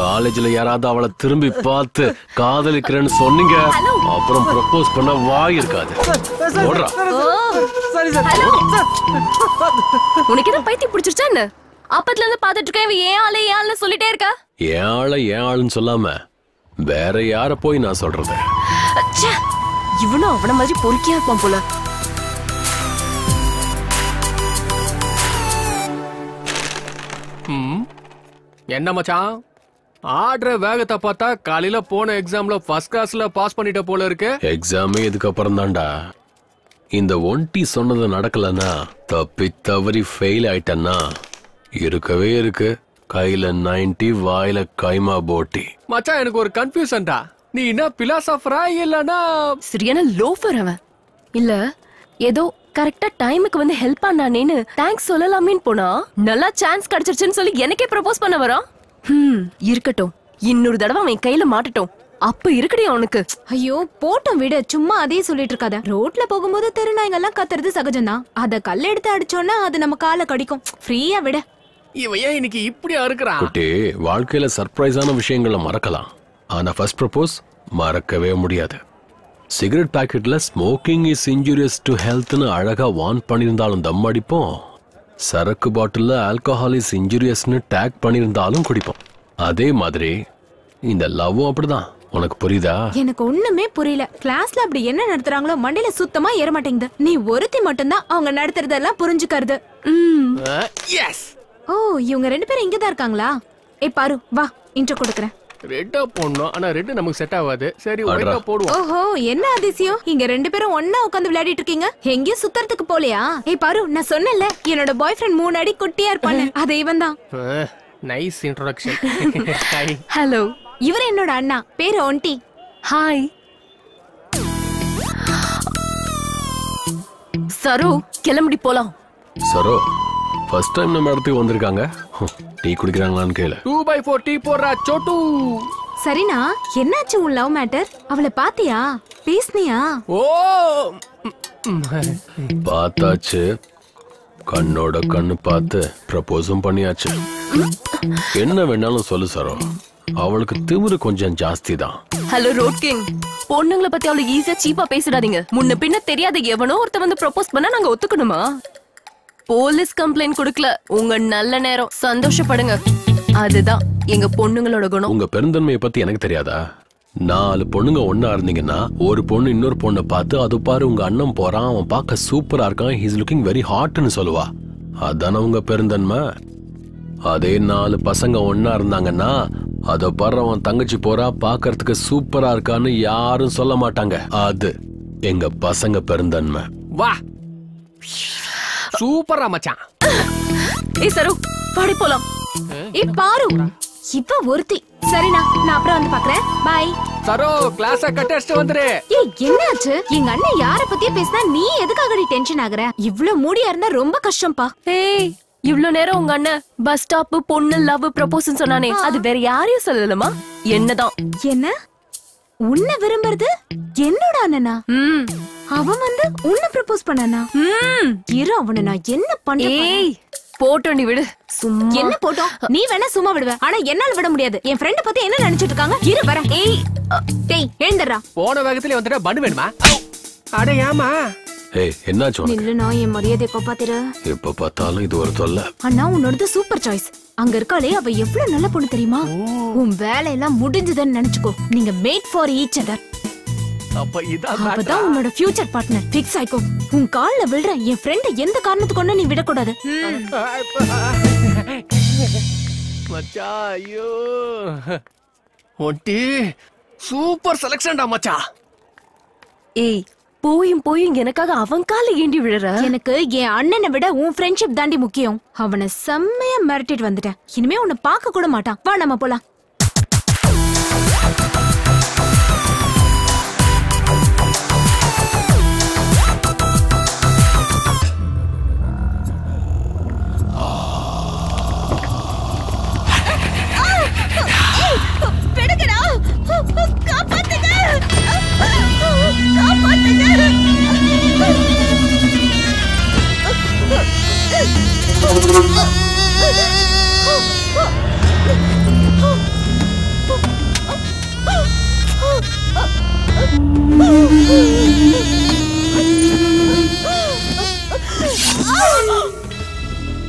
காலேஜ்ல யாராவது அவளை திரும்பி பார்த்து காதலிக்கிறேன்னு சொன்னீங்க, அப்புறம் ப்ரப்போஸ் பண்ண வாய் இருக்காது. ஓடுறா. உனக்கு என்ன பைத்தியம் பிடிச்சிருச்சா என்ன? அப்பத்துல இருந்து பாத்துட்டு இருக்கேன், ஏன் ஆளு ஏன் ஆளு சொல்லிட்டே இருக்கா? ஏன் ஆளுன்னு சொல்லாம வேற யார போய் நான் சொல்றது? இவனும் அவன மாதிரி பொறுக்கியா இருப்பான் போல. என்ன மச்சான், ஆடுற வேகத்தை பார்த்தா காலையில போன எக்ஸாம்ல ஃபர்ஸ்ட் கிளாஸ்ல பாஸ் பண்ணிட்ட போல இருக்கு. எக்ஸாமே இதுக்கு அப்புறம் தான்டா. இந்த ஒன்டி சொன்னது நடக்கலன்னா, தப்பி தவறி ஃபெயில் ஆயிட்டன்னா இருக்கவே இருக்கு கையில 90, வாயில கைமா போட்டி. மச்சான் எனக்கு ஒரு கன்ஃபியூஷன்டா. நீ என்ன பிலாசபரா இல்லனா சரியான லோஃபர் அவன்? இல்ல ஏதோ கரெக்டா டைமுக்கு வந்து ஹெல்ப் பண்ணானேன்னு தேங்க்ஸ் சொல்லலாமேன்னு போனா நல்லா சான்ஸ் கிடைச்சிருச்சுன்னு சொல்லி எனக்கே ப்ரப்போஸ் பண்ண வரான். இருக்கட்டும், இன்னொரு தடவை அவன் கையில மாட்டட்டும், அப்ப இருக்குடி அவனுக்கு. ஐயோ போட்டும் விடு, சும்மா அதே சொல்லிட்டு இருக்காத. ரோட்ல போகும்போது தெருநாய்ங்க எல்லாம் கத்துறது சகஜம்தான். அத கல்ல எடுத்து அடிச்சோன்னா அது நம்ம கால கடிக்கும். ஃப்ரீயா விட. இவன் ஏன் இன்னைக்கு இப்படியா இருக்கிறான்? குட்டி, வாழ்க்கையில சர்ப்ரைஸான விஷயங்களை மறக்கலாம், ஆனா ஃபர்ஸ்ட் ப்ரப்போஸ் மறக்கவே முடியாது. சிகரெட் பாக்கெட்ல ஸ்மோக்கிங் இஸ் இன்ஜூரியஸ் டு ஹெல்த்னு அழகா வார்ன் பண்ணியிருந்தாலும் தம் அடிப்போம். சரக்கு பாட்டில்ல ஆல்கஹால் இஸ் இன்ஜூரியஸ்னு டேக் பண்ணியிருந்தாலும் குடிப்போம். அதே மாதிரி இந்த லவ்வும் அப்படிதான். உனக்கு புரியுதா? எனக்கு ஒண்ணுமே புரியல. கிளாஸ்ல அப்படி என்ன நடத்துறாங்களோ மண்டையில சுத்தமா ஏற மாட்டேங்குது. நீ ஒருத்தி மட்டும்தான் அவங்க நடத்துறதெல்லாம் புரிஞ்சுக்கிறது. ஓ, இவங்க 2 பேரும் இங்கதான் இருக்காங்களா? ஏய் பாரு, வா இன்ட்ரோ கொடுக்கறேன். ரெட்டா போடணும், ஆனா ரெட் நமக்கு செட் ஆகாது. சரி ஒயிட்டா போடுவோம். ஓஹோ, என்ன அதிசயம், இங்க 2 பேரும் ஒண்ணா உட்கார்ந்து விளையாடிட்டு இருக்கீங்க. எங்கேயும் சுத்தறதுக்கு போலையா? ஏய் பாரு, நான் சொன்னேன்ல என்னோட பாய் ஃப்ரெண்ட் 3 அடி குட்டியா இருப்பானே, அது இவன் தான். Nice introduction. ஹாய். ஹலோ. இவர் என்னோட அண்ணா, பேரு ஒன்டி. ஹாய். சரோ, கிளம்பி போலாம். சரோ, ஃபர்ஸ்ட் டைம் நம்ம இடத்துக்கு வந்திருக்காங்க. டீ குடிக்கிறாங்களான்னு கேளு. 2x4 டீ போடுறா சோட்டு. சரினா, என்னாச்சு உன் லவ் மேட்டர்? அவளை பாத்தியா? பேசுனியா? ஓ, பார்த்தாச்சு. கண்ணோட கண்ணு பார்த்து ப்ரப்போஸும் பண்ணியாச்சு. என்ன வேணாலும் சொல்லு சரோ, அவளுக்கு திமிரு கொஞ்சம் ஜாஸ்தி தான். ஹலோ ரோட் கிங், பொண்ணுங்களை பத்தி அவளுக்கு ஈஸியா சீப்பா பேசிடாதீங்க. முன்ன பின்ன தெரியாத எவனோ ஒருத்த வந்து ப்ரப்போஸ் பண்ணா நாங்க ஒத்துக்கணுமா? போலீஸ் கம்ப்ளைண்ட் கொடுக்கல, உங்க நல்ல நேரம், சந்தோஷப்படுங்க. அதுதான் எங்க பொண்ணுங்களோட குணம். உங்க பெருந்தன்மையை பத்தி எனக்கு தெரியாதா? 4 பொண்ணுங்க ஒன்னா இருந்தீங்கன்னா ஒரு பொண்ணு இன்னொரு பொண்ணை பார்த்து, அது பாரு உங்க அண்ணன் போறான், அவன் பார்க்க சூப்பரா இருக்கான், ஹி இஸ் லுக்கிங் வெரி ஹாட்னு சொல்லுவா. அதான உங்க பெருந்தன்மை. அதே 4 பசங்க ஒன்னா இருந்தாங்கன்னா, அத பாரு அவன் தங்கச்சி போறா, பாக்கிறதுக்கு சூப்பரா இருக்கான்னு யாரும் சொல்ல மாட்டாங்க. அது எங்க பசங்க பெருந்தன்மை. வா, சூப்பரா மச்சான். ஏய் சரு, பாடி போலாம். ஏய் பாரு, இவ ஒருத்தி. சரினா, நான் அப்புறம் வந்து பார்க்கறேன். பை. சரோ, கிளாஸ கட் அடிச்சிட்டு வந்துரு. ஏய் என்னாச்சு? எங்க அண்ணன் யார பத்தியே பேசினா நீ எதுக்காக டென்ஷன் ஆகுற? இவ்ளோ மூடியா இருந்தா ரொம்ப கஷ்டம்பா. ஏய், இவ்ளோ நேரம் உங்க அண்ணன் பஸ் ஸ்டாப் பொண்ணு லவ் ப்ரப்போஸ்னு சொன்னானே, அது வேற யாரையும் சொல்லலமா? என்னதான்? என்ன? உன்னை விரும்புறது என்னோட அண்ணனா? அவன் வந்து உன்னை ப்ரப்போஸ் பண்ணானா? இரு, அவனை நான் என்ன பண்றேன்? ஏய் போட்டோ நீ விடு. சும்மா என்ன போட்டோ? நீ வேணா சும்மா விடுவ, ஆனா என்னால விட முடியாது. என் ஃப்ரெண்ட் பத்தி என்ன நினைச்சிட்டு இருக்காங்க? இரு வரேன். ஏய் டேய் எழுந்தறா. போன வேகத்துல வந்துட்டா பண்ணு வேணுமா? அட ஏமா? ஏய் என்னாச்சு உனக்கு? நில்லுனா என் மரியாதையை காப்பாத்திரு. எப்ப பார்த்தாலும் இது ஒரு தொல்லை. அண்ணா, உன்னோடது சூப்பர் சாய்ஸ். அங்க இருக்காளே, அவ எவ்வளவு நல்ல பொண்ணு தெரியுமா? உன் வேலையெல்லாம் முடிஞ்சதுன்னு நினைச்சுக்கோ. நீங்க மேட் ஃபார் ஈச் அதர். அப்ப இதான் அப்பதான் உன்னோட ஃபியூச்சர் பார்ட்னர் ஃபிக்ஸ் ஆயிக்கோ. உன் கால்ல விழுற என் ஃப்ரெண்ட எந்த காரணத்துக்கு கொண்டு நீ விடக்கூடாது. மச்சான் ஐயோ ஒண்டி சூப்பர் செலக்ஷன்டா மச்சான். ஏய் போயும் எனக்காக அவன் கால ஏண்டி விழுற? எனக்கு என் அண்ணனை விட உன் ஃப்ரெண்ட்ஷிப் தாண்டி முக்கியம். அவனை செம்மையா மிரட்டிட்டு வந்துட்டேன். இனிமே உன்னை பார்க்க கூட மாட்டான். வா நம்ம போலாம்.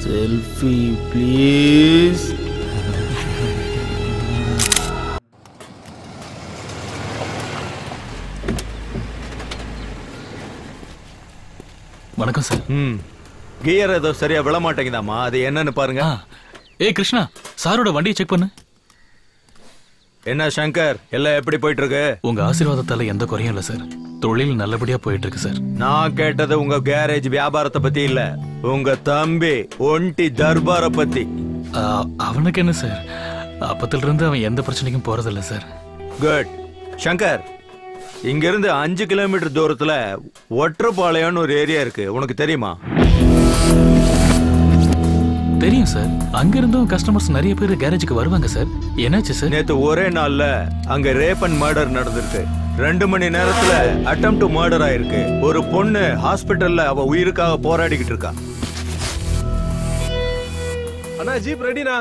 Selfie please. வணக்கம் சார். கியர் ஏதோ சரியா விழ மாட்டேங்குதாமா, அது என்னன்னு பாருங்க. ஏய் கிருஷ்ணா, சாரோட வண்டியை செக் பண்ணு. என்ன சங்கர், எல்லாம் எப்படி போயிட்டு இருக்கு? உங்க ஆசீர்வாதத்தால எந்த குறையும் இல்ல சார். தொழில் நல்லபடியா போயிட்டு இருக்கு சார். நான் கேட்டது உங்க கேரேஜ் வியாபாரத்தை பத்தி இல்ல, உங்க தம்பி ஒண்டி தர்பார பத்தி. அவனுக்கு என்ன சார், அப்பத்துல இருந்து அவன் எந்த பிரச்சனைக்கும் போறதில்ல சார். குட். சங்கர், இங்க இருந்து 5 கிலோமீட்டர் தூரத்துல ஒற்றப்பாளையம்னு ஒரு ஏரியா இருக்கு, உனக்கு தெரியுமா? தெரியும் சார். அங்க இருந்தும் கஸ்டமர்ஸ் நிறைய பேர் கேரேஜுக்கு வருவாங்க சார். என்னாச்சு சார்? நேத்து ஒரே நாள்ல அங்க ரேப் அண்ட் மர்டர் நடந்திருக்கு. 2 மணி நேரத்துல அட்டெம்ப்ட் டு மர்டர் ஆயிருக்கு. ஒரு பொண்ணு ஹாஸ்பிடல்ல அவ உயிருக்காக போராடிக்கிட்டு இருக்கா. அண்ணா ஜீப் ரெடினா?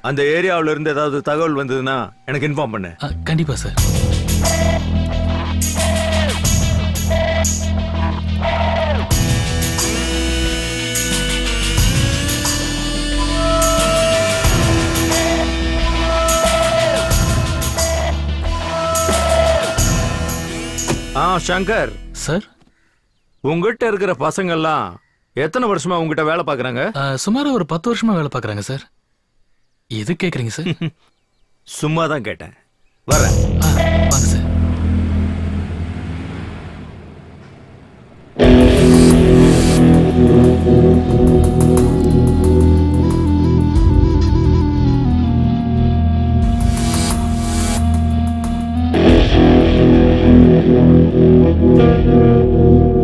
அந்த ஏரியாவுல இருந்து ஏதாவது தகவல் வந்ததுன்னா எனக்கு இன்ஃபார்ம் பண்ணு. கண்டிப்பா சார். சங்கர் சார், உங்ககிட்ட இருக்கிற பசங்க எல்லாம் எத்தனை வருஷமா உங்ககிட்ட வேலை பாக்குறாங்க? சுமாரா ஒரு 10 வருஷமா வேலை பாக்குறாங்க சார். எது கேக்குறீங்க சார்? சும்மா தான் கேட்டேன். வரேன். வாங்க சார்.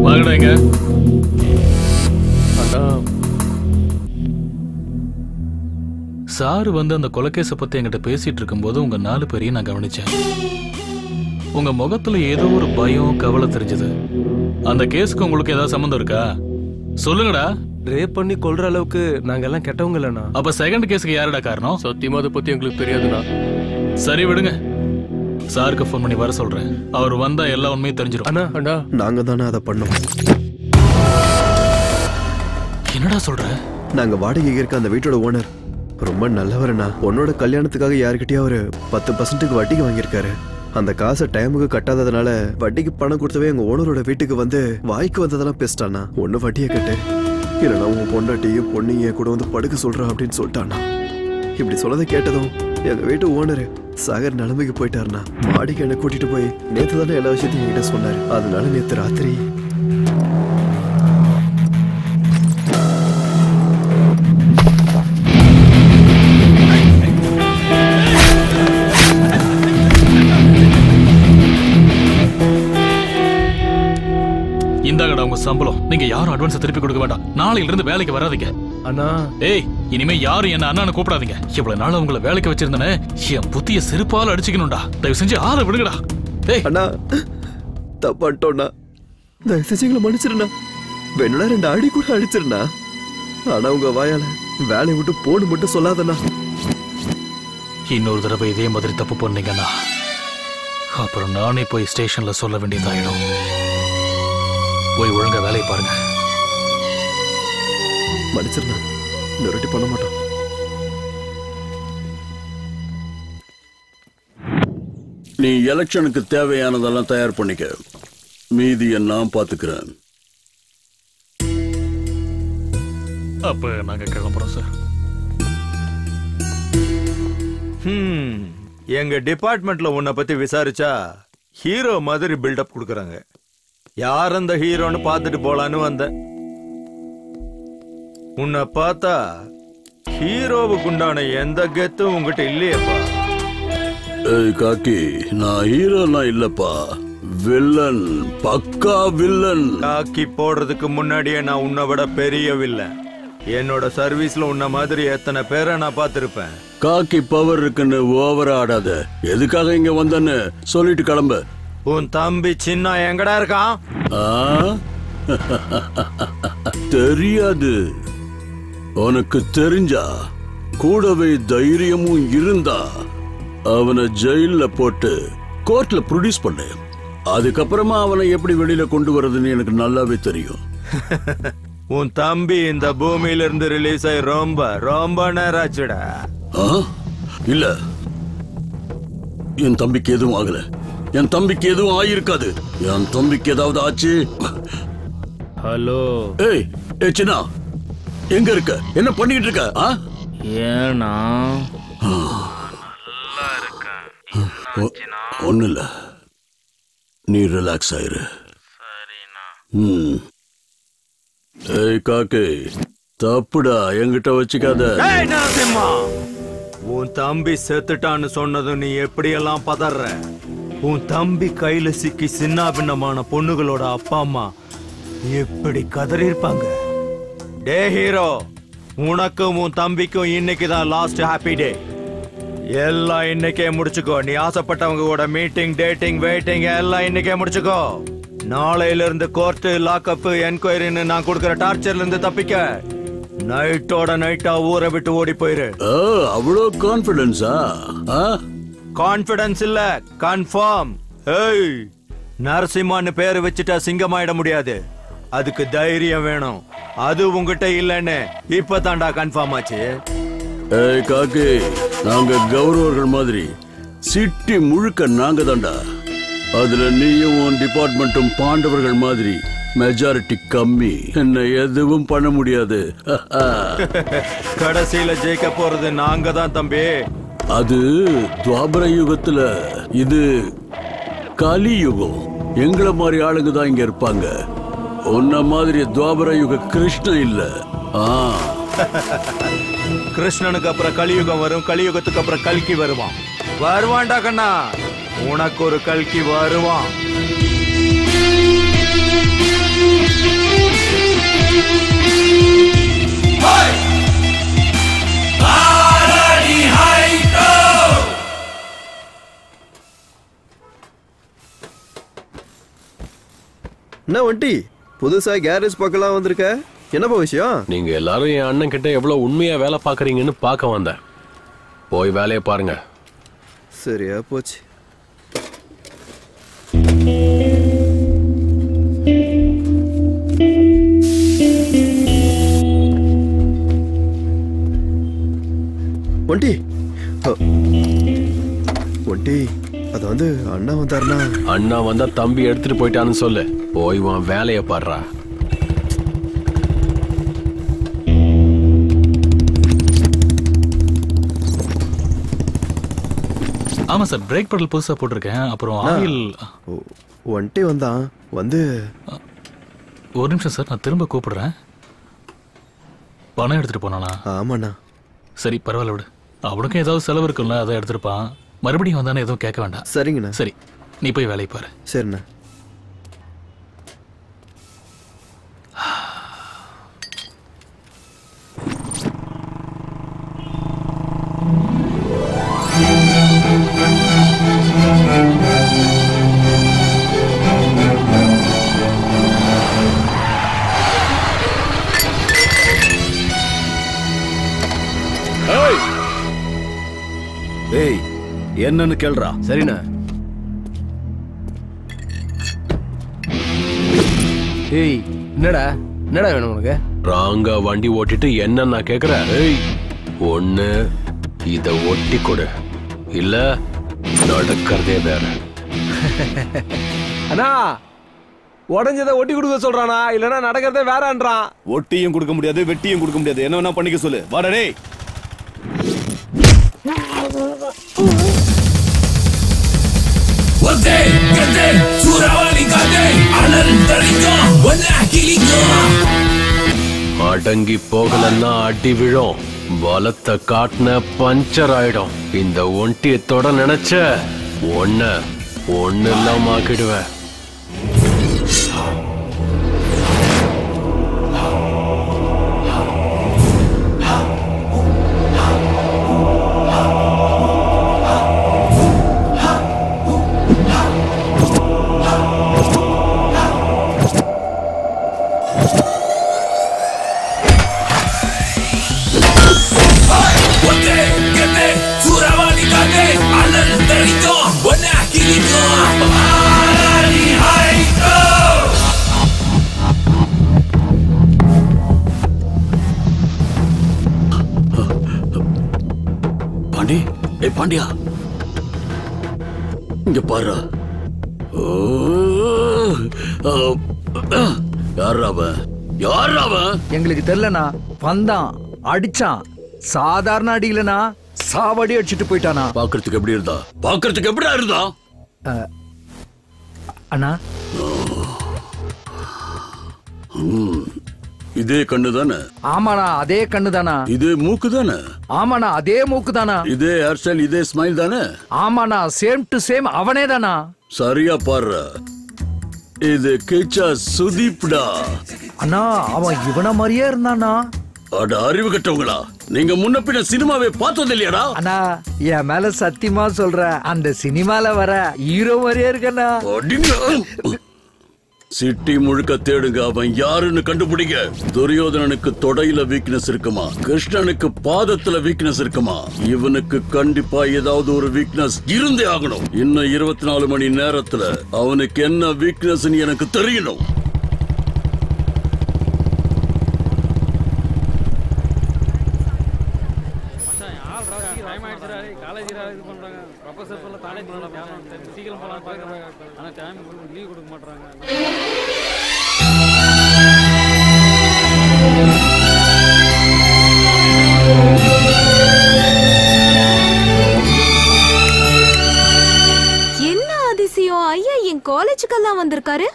வாங்கடாங்க. சாரு வந்து அந்த கொலைகேஸை பத்தி என்கிட்ட பேசிட்டு இருக்கும்போது உங்க 4 பேரையும் நான் கவனிச்சேன். உங்க முகத்துல ஏதோ ஒரு பயம், கவலை தெரிஞ்சது. அந்த கேஸுக்கு உங்களுக்கு ஏதாவது சம்பந்தம் இருக்கா? சொல்லுங்கடா. ரேப் பண்ணி கொல்ற அளவுக்கு நாங்க எல்லாம் கெட்டவங்க இல்லனா? அப்ப செகண்ட் கேஸுக்கு யாரடா காரணம்? சத்தியமா அதை பத்தி எங்களுக்கு தெரியாதுண்ணா. சரி விடுங்க, சாருக்கு ஃபோன் பண்ணி வர சொல்றேன். அவர் வந்தா எல்லா உண்மையும் தெரிஞ்சிடும். அண்ணா அண்ணா, நாங்க தானே அதை பண்ணோம். என்னடா சொல்ற? நாங்க வாடகைக்கு இருக்க அந்த வீட்டோட ஓனர் ரொம்ப நல்லவரண்ணா. பொண்ணோட கல்யாணத்துக்காக யாருக்கிட்டயும் ஒரு 10% வட்டிக்கு வாங்கியிருக்காரு. அந்த காசை டைமுக்கு கட்டாததுனால வட்டிக்கு பணம் கொடுத்தவே எங்க ஓனரோட வீட்டுக்கு வந்து வாய்க்கு வந்ததெல்லாம் பேசிட்டானா. ஒண்ணு வட்டியை கட்டு, இல்லைன்னா உங்க பொண்டாட்டியும் பொண்ணையும் கூட வந்து படுக்க சொல்றா அப்படின்னு சொல்லிட்டானா. இப்படி சொல்லதை கேட்டதும் எங்க வீட்டு ஓனரு சாகர் நிலைமைக்கு போயிட்டாருனா. மாடிக்கு என்ன கூட்டிட்டு போய் நேத்து தானே எல்லா விஷயத்தையும் என்கிட்ட சொன்னாரு. அதனால நேத்து ராத்திரி இந்தாங்கடா உங்க சம்பளம். நீங்க யாரும் அட்வான்ஸ் திருப்பி கொடுக்க வேண்டாம். நாளையில இருந்து வேலைக்கு வராதீங்க. அண்ணா, ஏய், இனிமே யாரும் என்ன அண்ணான்னு கூப்பிடாதீங்க. இவ்வளவு நாள் உங்களை வேலைக்கு வச்சிருந்தேனே, என் புத்திய செருப்பால அடிச்சுக்கணும்டா. தயவு செஞ்சு ஆளை விடுங்கடா. ஏய் அண்ணா, தப்பாட்டோண்ணா, தயவு செஞ்சு எங்களை மன்னிச்சிருண்ணா. வேணும்னா 2 அடி கூட அடிச்சிருண்ணா. ஆனா உங்க வாயால வேலையை விட்டு போன்னு மட்டும் சொல்லாதண்ணா. இன்னொரு தடவை இதே மாதிரி தப்பு பண்ணீங்கன்னா அப்புறம் நானே போய் ஸ்டேஷன்ல சொல்ல வேண்டியதாயிடும். போய் ஒழுங்கா வேலையை பாருங்க. மன்னிச்சிருண்ணா, இன்னொரு வாட்டி பண்ண மாட்டோம். நீ எலெக்ஷனுக்கு தேவையானதெல்லாம் தயார் பண்ணிக்க, மீதியை நான் பாத்துக்கிறேன். அப்ப நாங்க கிளம்புறோம் சார். எங்க டிபார்ட்மெண்ட்ல உன்னை பத்தி விசாரிச்சா ஹீரோ மாதிரி பில்டப் கொடுக்கறாங்க. யார் அந்த ஹீரோன்னு பார்த்துட்டு போலான்னு வந்தேன். உன்னை பார்த்தா ஹீரோவுக்கு உண்டான எந்த கெத்தும் உங்ககிட்ட இல்லையப்பா. ஏய் காக்கி, நான் ஹீரோலாம் இல்லப்பா, வில்லன், பக்கா வில்லன். காக்கி போடுறதுக்கு முன்னாடியே நான் உன்னை விட பெரிய வில்லன். என்னோட சர்வீஸ்ல உன்ன மாதிரி எத்தனை பேரை நான் பார்த்திருப்பேன். காக்கி பவர் இருக்குன்னு ஓவரா ஆடாத. எதுக்காக இங்க வந்தன்னு சொல்லிட்டு கிளம்பு. உன் தம்பி சின்ன எங்கடா இருக்கான்? தெரியாது. உனக்கு தெரிஞ்சா, கூடவே தைரியமும் இருந்தா அவனை ஜெயில போட்டு கோர்ட்ல ப்ரொடியூஸ் பண்ணு. அதுக்கப்புறமா அவனை எப்படி வெளியில கொண்டு வர்றதுன்னு எனக்கு நல்லாவே தெரியும். உன் தம்பி இந்த பூமியில இருந்து ரிலீஸ் ஆகி ரொம்ப ரொம்ப நேரம் ஆச்சுடா. இல்ல, என் தம்பிக்கு எதுவும் ஆகல. என் தம்பிக்கு எதுவும் ஆயிருக்காது. என் தம்பிக்கு ஏதாவது ஆச்சு. ஹலோ. ஏய் சின்னா, எங்க இருக்க? என்ன பண்ணிட்டு இருக்க? ஏன்னா ஒண்ணு இல்ல, நீ ரிலாக்ஸ் ஆயிரு. ஏய் காக்கே, தப்புடா, என்கிட்ட வச்சுக்காத. உன் தம்பி செத்துட்டான்னு சொன்னதும் நீ எப்படியெல்லாம் பதற? உன் தம்பி கையில சிக்கி சின்ன பின்னமான பொண்ணுகளோட அப்பா அம்மா எப்படி கதறி இருப்பாங்க. டே ஹீரோ, உனக்கும் உன் தம்பிக்கும் இன்னைக்குதான் லாஸ்ட் ஹாப்பி டே. எல்லாம் இன்னைக்கே முடிச்சுக்கோ. நீ ஆசைப்பட்டவங்க கூட மீட்டிங், டேட்டிங், வெயிட்டிங் எல்லாம் இன்னைக்கே முடிச்சுக்கோ. நாளையில இருந்து கோர்ட்டு, லாக்அப், என்கொயரின்னு நான் கொடுக்கிற டார்ச்சர்ல இருந்து தப்பிக்க நைட்டோட நைட்டா ஊரை விட்டு ஓடி போயிரு. அவ்வளோ கான்பிடன்ஸா? கான்பிடன்ஸ் இல்ல, கன்ஃபார்ம். ஏய், நரசிம்மான்னு பேரு வச்சுட்டா சிங்கமாயிட முடியாது. அதுக்கு தைரியம் வேணும். அது உங்ககிட்ட இல்லன்னு இப்ப தாண்டா கன்ஃபார்ம் ஆச்சு. ஏய் காக்கே, நாங்க கௌரவர்கள் மாதிரி சிட்டி முழுக்க நாங்க தாண்டா. அதுல நீயும் உன் டிபார்ட்மெண்ட்டும் பாண்டவர்கள் மாதிரி மெஜாரிட்டி கம்மி. என்ன எதுவும் பண்ண முடியாது. கடைசியில ஜெயிக்க போறது நாங்க தான் தம்பி. அது துவாபர யுகத்துல, இது கலி யுகம். எங்களை மாதிரி ஆளுங்க தான் இங்க இருப்பாங்க. உன்ன மாதிரி துவாபர யுக கிருஷ்ணன் இல்ல. கிருஷ்ணனுக்கு அப்புறம் கலியுகம் வரும், கலியுகத்துக்கு அப்புறம் கல்கி வருவான். வருவான்டா கண்ணா, உனக்கு ஒரு கல்கி வருவான். என்ன வண்டி புதுசா கேரேஜ் பக்கலாம் வந்திருக்க? என்னப்பா விஷயம்? நீங்க எல்லாரும் என் அண்ணன் கிட்ட எவ்வளவு உண்மையா வேலை பாக்குறீங்கன்னு பார்க்க வந்தேன். போய் வேலையை பாருங்க. சரியா போச்சு. வண்டி வண்டி அது வந்து அண்ணா வந்தாருன்னா? அண்ணா வந்தா தம்பி எடுத்துட்டு போயிட்டான்னு சொல்லு. போய் உன் வேலையை பாடுறா. ஆமா சார், பிரேக் பெடல் புதுசா போட்டிருக்கேன். அப்புறம் ஆயில். வண்டி வந்தான் வந்து. ஒரு நிமிஷம் சார், நான் திரும்ப கூப்பிடுறேன். பணம் எடுத்துட்டு போனானா? ஆமாண்ணா. சரி பரவாயில்ல விடு. அவனுக்கும் ஏதாவது செலவு இருக்குல்ல, அதை எடுத்துருப்பான். மறுபடியும் வந்தானே எதுவும் கேட்க வேண்டாம். சரிங்கண்ணா. சரி, நீ போய் வேலையை பாரு. சரிண்ணா. ஏய், என்னன்னு கேள்றா. சரிண்ணா. ஏய், என்னடா என்னடா வேணும் உனக்கு? ராங்கா வண்டி ஓட்டிட்டு என்ன நான் கேக்குறேன்? ஏய், ஒண்ணு இத ஒட்டி கொடு, இல்ல நடக்கிறதே வேற. அண்ணா உடஞ்சதை ஒட்டி கொடுக்க சொல்றானா, இல்லனா நடக்கிறதே வேறன்றான். ஒட்டியும் கொடுக்க முடியாது, வெட்டியும் கொடுக்க முடியாது. என்ன வேணா பண்ணிக்க சொல்லு. வாடா டேய். அடங்கி போகலன்னா அடி விழும். பலத்தை காட்டின பஞ்சர் ஆயிடும். இந்த ஒண்டியத்தோட நினைச்ச ஒண்ணு இல்லாம ஆக்கிடுவேன். பாண்டி, ஏ பாண்டியா, இங்க பாரு. யாராவ எங்களுக்கு தெரியலனா. வந்தான், அடிச்சான். சாதாரண அடி இல்லனா, சாவடி அடிச்சிட்டு போயிட்டானா. பாக்குறதுக்கு எப்படி இருந்தா? பாக்குறதுக்கு எப்படியா இருந்தா? அண்ணா இதே கண்ணு தானே? ஆமாண்ணா, அதே கண்ணு தானா. இதே மூக்கு தானே? ஆமாண்ணா, அதே மூக்கு தானா. இதே ஹேர் ஸ்டைல், இதே ஸ்மைல் தானே? ஆமாண்ணா, சேம் டு சேம் அவனே தானா. சரியா பாரு, இது கிச்சா சுதீப்டா. அண்ணா அவன் இவன மாதிரியே இருந்தானா. அட அறிவு கட்டவங்களா, நீங்க முன்ன பின்ன சினிமாவே பார்த்தது இல்லையாடா? அண்ணா என் மேல சத்தியமா சொல்ற, அந்த சினிமால வர ஹீரோ மாதிரியே இருக்கண்ணா. சிட்டி முழுக்க தேடுங்க, அவன் யாருன்னு கண்டுபிடிங்க. துரியோதனனுக்கு தொடையில வீக்னஸ் இருக்குமா, கிருஷ்ணனுக்கு பாதத்துல வீக்னஸ் இருக்குமா, இவனுக்கு கண்டிப்பா ஏதாவது ஒரு வீக்னஸ் இருந்தே ஆகணும். இன்னும் 24 மணி நேரத்துல அவனுக்கு என்ன வீக்னஸ் எனக்கு தெரியணும். என்ன அதிசயம் ஐயா, என் காலேஜுக்கெல்லாம் வந்திருக்காரு.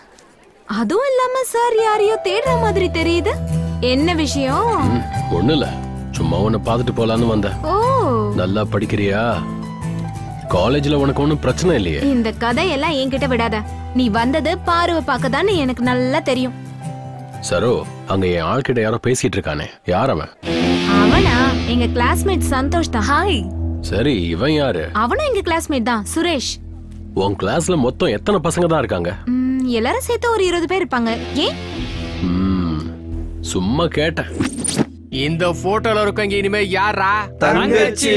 அதுவும் இல்லாம சார் யாரையோ தேடுற மாதிரி தெரியுது. என்ன விஷயம்? ஒண்ணு இல்ல, சும்மா உன்னை பார்த்துட்டு போலான்னு வந்தேன். ஓ, நல்லா படிக்கிறியா? காலேஜ்ல உனக்கு ஒண்ணும் பிரச்சனை இல்லையே? இந்த கதையெல்லாம் என்கிட்ட விடாத. நீ வந்தது பார்வை பார்க்கதான்னு எனக்கு நல்லா தெரியும். சரோ, அங்க என் ஆள்கிட்ட யாரோ பேசிட்டு இருக்கானே, யார் அவன்? அவனா எங்க கிளாஸ்மேட் சந்தோஷ் தான். ஹாய். சரி, இவன் யாரு? அவனும் எங்க கிளாஸ்மேட் தான், சுரேஷ். உன் கிளாஸ்ல மொத்தம் எத்தனை பசங்க தான் இருக்காங்க? எல்லாரும் சேர்த்து ஒரு 20 பேர் இருப்பாங்க. ஏன்? சும்மா கேட்டேன். இந்த போட்டோல இருக்கவங்க இனிமே யாரா? தங்கச்சி.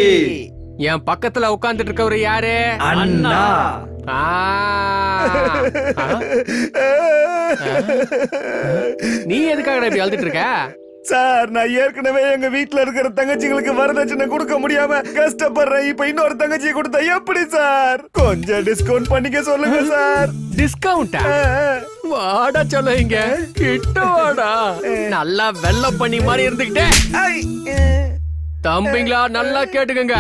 என் பக்கத்துல உட்கார்ந்துட்டு இருக்கவரு யாரு? அண்ணா. நீ எதுக்காக இப்படி அழுதுட்டு இருக்க? சார், நான் ஏற்கனவே எங்க வீட்ல இருக்கிற தங்கச்சிகளுக்கு வரதட்சணை கொடுக்க முடியாம கஷ்டப்படுறேன். இப்ப இன்னொரு தங்கச்சியை கொடுத்தா எப்படி சார்? கொஞ்சம் டிஸ்கவுண்ட் பண்ணிக்க சொல்லுங்க சார். டிஸ்கவுண்டா? வாடா சொல்ல, இங்க கிட்ட வாடா. நல்லா வெள்ள பண்ணி மாதிரி இருந்துகிட்டே. தம்பிங்களா நல்லா கேட்டுக்கங்க,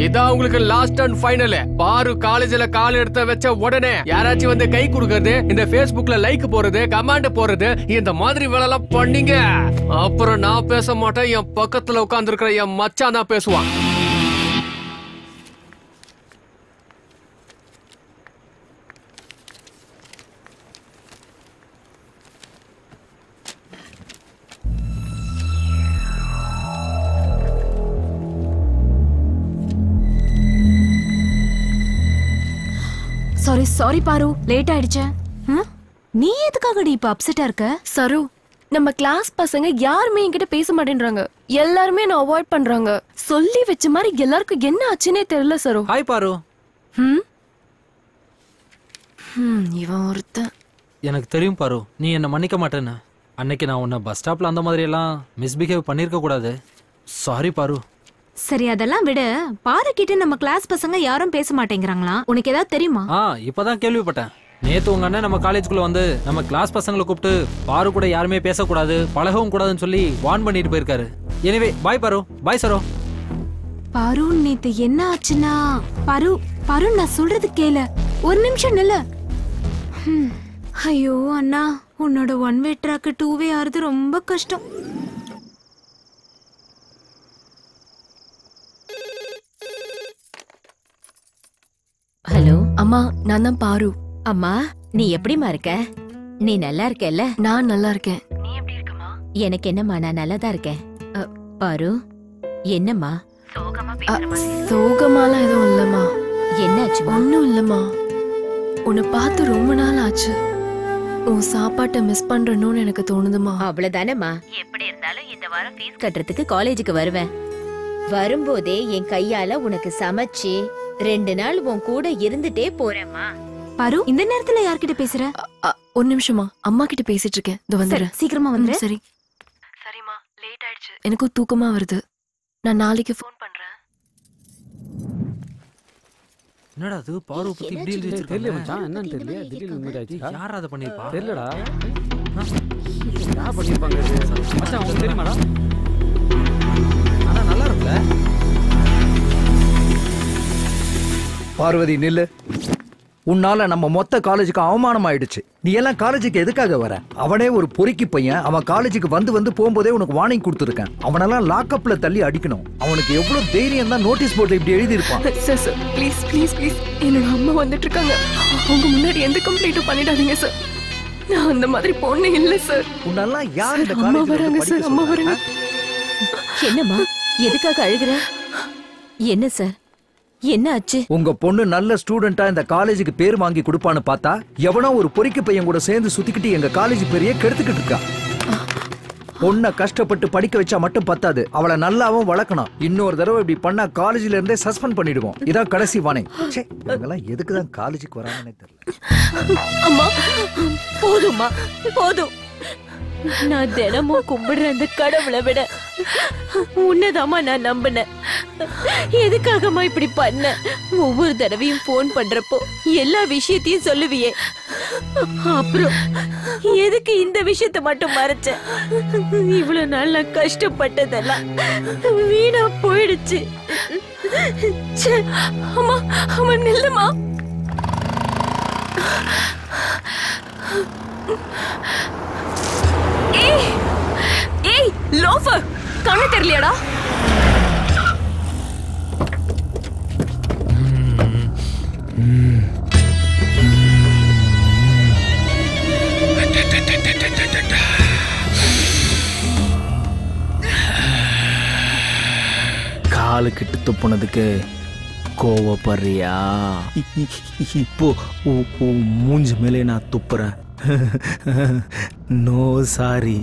இதான் உங்களுக்கு லாஸ்ட் அண்ட் ஃபைனல். பாரு காலேஜ்ல கால் எடுத்து வச்ச உடனே யாராச்சும் வந்து கை கொடுக்கறது, இந்த Facebookல லைக் போறது, கமெண்ட் போறது, இந்த மாதிரி வேலை எல்லாம் பண்ணீங்க, அப்புறம் நான் பேச மாட்டேன். என் பக்கத்துல உட்கார்ந்து இருக்கிற என் மச்சான் தான் பேசுவான். சாரி சாரி பாரு, லேட் ஆயிடுச்சு. நீ எதுக்காகடி இப்ப அப்செட்டா இருக்க? சரு, நம்ம கிளாஸ் பசங்க யாருமே என்கிட்ட பேச மாட்டேன்றாங்க. எல்லாருமே என்ன அவாய்ட் பண்றாங்க. சொல்லி வச்ச மாதிரி எல்லாருக்கும் என்ன ஆச்சுன்னே தெரியல சரு. ஹாய் பாரு. இவன் ஒருத்தன். எனக்கு தெரியும் பாரு, நீ என்ன மன்னிக்க மாட்டேன்னு. அன்னைக்கு நான் உன்னை பஸ் ஸ்டாப்ல அந்த மாதிரி எல்லாம் மிஸ்பிஹேவ் பண்ணிருக்க கூடாது. சாரி பாரு. சரி அதெல்லாம் விட பாரு கிட்ட நம்ம கிளாஸ் பசங்க யாரும் பேச மாட்டேங்கிறாங்களா? உனக்கு ஏதாவது தெரியுமா? இப்பதான் கேள்விப்பட்டேன். நேத்து உங்க அண்ணன் நம்ம காலேஜுக்குள்ள வந்து நம்ம கிளாஸ் பசங்களை கூப்பிட்டு பாரு கூட யாருமே பேசக்கூடாது பழகவும் கூடாதுன்னு சொல்லி வார்ன் பண்ணிட்டு போயிருக்காரு. எனிவே பாய் பாரு. பாய் சரோ. பாரு நேத்து என்ன ஆச்சுன்னா பாரு நான் சொல்றது கேளு. ஒரு நிமிஷம் நில்லு. ஐயோ அண்ணா, உன்னோட ஒன் வே ட்ராக் 2 வே ஆறுது ரொம்ப கஷ்டம். ஹலோ அம்மா, நான் தான் பாரு. அம்மா, நீ எப்படிமா இருக்க? நீ நல்லா இருக்கல்ல? நான் நல்லா இருக்கேன். நீ எப்படி இருக்கமா? எனக்கு என்னம்மா, நான் நல்லா தான் இருக்கேன். பாரு, என்னம்மா சோகமாலாம் எதுவும் இல்லம்மா. என்னாச்சு? ஒன்னும் இல்லம்மா. உன்னை பார்த்து ரொம்ப நாள் ஆச்சு. உன் சாப்பாட்டை மிஸ் பண்றணும்னு எனக்கு தோணுதுமா. அவ்வளவுதானேம்மா. எப்படி இருந்தாலும் இந்த வாரம் ஃபீஸ் கட்டுறதுக்கு காலேஜுக்கு வருவேன். வரும்போதே என் கையால உனக்கு சமைச்சு 2 நாள் உன் கூட இருந்துட்டே போறேம்மா. பாரு, இந்த நேரத்துல யார்கிட்ட பேசுற? ஒரு நிமிஷமா, அம்மா கிட்ட பேசிட்டு இருக்கேன். இதோ வந்துடுறேன். சீக்கிரமா வந்துரு. சரி. சரிம்மா, லேட் ஆயிடுச்சு. எனக்கும் தூக்கமா வருது. நான் நாளைக்கு ஃபோன் பண்றேன். என்னடா அது பாரு பத்தி இப்படி எழுதி வச்சிருக்காங்க. தெரியல மச்சான், என்னன்னு தெரியல. திடீர்னு இந்த மாதிரி ஆயிடுச்சு. யாரா அத பண்ணிருப்பா? தெரியலடா. யாரா பண்ணிருப்பாங்க இது? மச்சான் உங்களுக்கு தெரியுமாடா? ஆனா நல்லா இருக்குல. பார்வதி நில்லு. உன்னால நம்ம மொத்த காலேஜுக்கு அவமானம் ஆயிடுச்சு. நீ எல்லாம் காலேஜுக்கு எதுக்காக வர? அவனே ஒரு பொறுக்கி பையன். அவன் காலேஜுக்கு வந்து போகும்போதே உனக்கு வார்னிங் கொடுத்துருக்கேன். அவனெல்லாம் லாக்அப்ல தள்ளி அடிக்கணும். அவனுக்கு எவ்வளவு தைரியம் தான் நோட்டீஸ் போர்ட்ல இப்படி எழுதி இருப்பான். Sir sir please please please, என்னோட அம்மா வந்துட்டு இருக்காங்க. அவங்க முன்னாடி எந்த கம்ப்ளைண்ட்டும் பண்ணிடாதீங்க சார். நான் அந்த மாதிரி பொண்ணு இல்ல சார். உன்னெல்லாம் யார் இந்த அம்மா வராங்க சார், அம்மா வராங்க. என்னம்மா, எதுக்காக அழுகுற? என்ன சார், என்ன ஆச்சு? உங்க பொண்ணு நல்ல ஸ்டூடெண்டா இந்த காலேஜுக்கு பேர் வாங்கி கொடுப்பான்னு பார்த்தா எவனோ ஒரு பொறிக்கு பையன் கூட சேர்ந்து சுத்திக்கிட்டு எங்க காலேஜ் பேரையே கெடுத்துக்கிட்டு இருக்கா. பொண்ணை கஷ்டப்பட்டு படிக்க வச்சா மட்டும் பத்தாது, அவளை நல்லாவும் வளர்க்கணும். இன்னொரு தடவை இப்படி பண்ணா காலேஜ்ல இருந்தே சஸ்பெண்ட் பண்ணிடுவோம். இதான் கடைசி வார்னிங். இவங்கெல்லாம் எதுக்குதான் காலேஜுக்கு வராங்கன்னே தெரியல. அம்மா போதும்மா, போதும். நான் தினமும் கும்பிடுற அந்த கடவுளை விட உன்னதாமா நான் நம்பினேன். எதுக்காகமா இப்படி பண்ண? ஒவ்வொரு தடவையும் போன் பண்றப்போ எல்லா விஷயத்தையும் சொல்லுவியே, அப்புறம் எதுக்கு இந்த விஷயத்தை மட்டும் மறைச்ச? இவ்வளவு நாள் நான் கஷ்டப்பட்டதெல்லாம் வீணா போயிடுச்சு. அம்மா அம்மா நில்லுமா. ஏய் லோஃபர், கண்ணு தெரியலையாடா? காலு கிட்டு துப்புனதுக்கு கோவப்படுறியா? இப்போ மூஞ்சி மேலே நான் துப்புறேன். No sorry.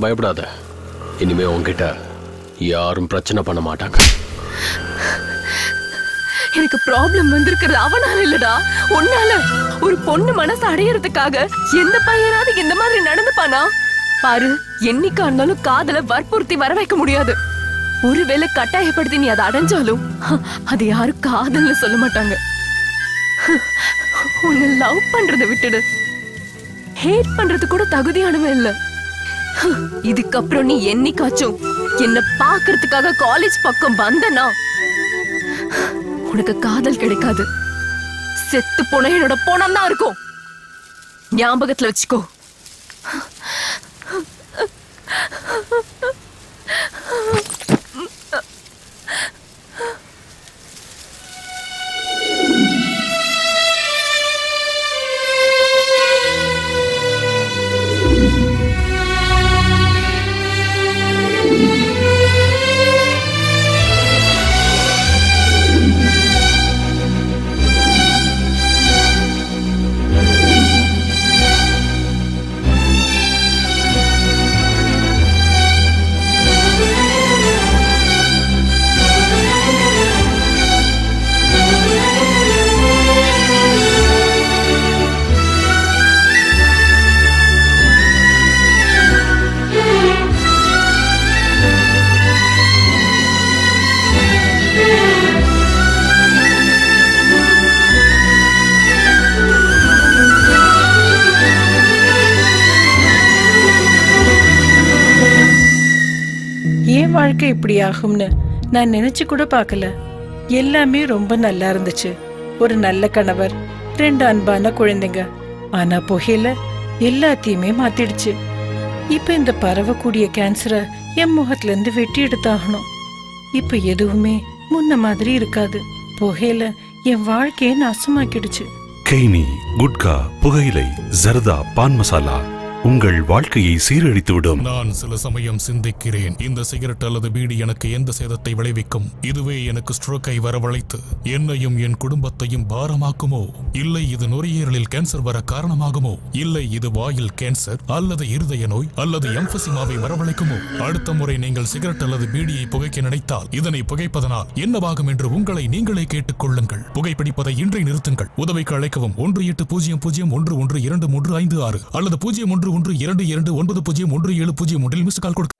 பயப்படாத. இனிமே உன்கிட்ட யாரும் பிரச்சனை பண்ண மாட்டாங்க. எனக்கு ப்ராப்ளம் வந்திருக்கிறது அவனால இல்லடா, உன்னால. ஒரு பொண்ணு மனசு அடையறதுக்காக எந்த பையனாவது இந்த மாதிரி நடந்துப்பானா? பாரு, என்னைக்கா இருந்தாலும் காதல வற்புறுத்தி வர வைக்க முடியாது. ஒருவேளை கட்டாயப்படுத்தி நீ அதை அடைஞ்சாலும் அது யாரும் காதல்னு சொல்ல மாட்டாங்க. உன்னை லவ் பண்றதை விட்டுடு, ஹேட் பண்றது கூட தகுதியானவன் இல்ல. இதுக்கப்புறம் நீ என்னைக்காச்சும் என்ன பாக்குறதுக்காக காலேஜ் பக்கம் வந்தனா உனக்கு காதல் கிடைக்காது. செத்து போன என்னோட போனம் தான் இருக்கும். ஞாபகத்துல வச்சுக்கோ. வாழ்க்கை இப்படி ஆகும்னு நான் நினைச்சு கூட பார்க்கல. எல்லாமே ரொம்ப நல்லா இருந்துச்சு. ஒரு நல்ல கணவர், 2 அன்பான குழந்தைங்க. ஆனா புகையில எல்லாத்தையுமே மாத்திடுச்சு. இப்ப இந்த பரவக்கூடிய கேன்சரை என் முகத்துல இருந்து வெட்டி எடுத்தாகணும். இப்ப எதுவுமே முன்ன மாதிரி இருக்காது. புகையில என் வாழ்க்கையை நாசமாக்கிடுச்சு. கெய்னி, குட்கா, புகையிலை, ஜர்தா, பான் மசாலா உங்கள் வாழ்க்கையை சீரழித்துவிடும். நான் சில சமயம் சிந்திக்கிறேன், இந்த சிகரெட் அல்லது பீடி எனக்கு எந்த சேதத்தை விளைவிக்கும்? இதுவே எனக்கு ஸ்ட்ரோக்கை வரவழைத்து என்னையும் என் குடும்பத்தையும் பாரமாக்குமோ? இல்லை இது நுரையீரலில் கேன்சர் வர காரணமாகுமோ? இல்லை இது வாயில் கேன்சர் அல்லது இருதய நோய் அல்லது எம்பசிமாவை வரவழைக்குமோ? அடுத்த முறை நீங்கள் சிகரெட் அல்லது பீடியை புகைக்க நினைத்தால் இதனை புகைப்பதனால் என்னவாகும் என்று உங்களை நீங்களே கேட்டுக் கொள்ளுங்கள். புகைப்பிடிப்பதை இன்றை நிறுத்துங்கள். உதவிக்கு அழைக்கவும் 180001123556 அல்லது 0112290170 மிஸ் கால் கொடுக்க.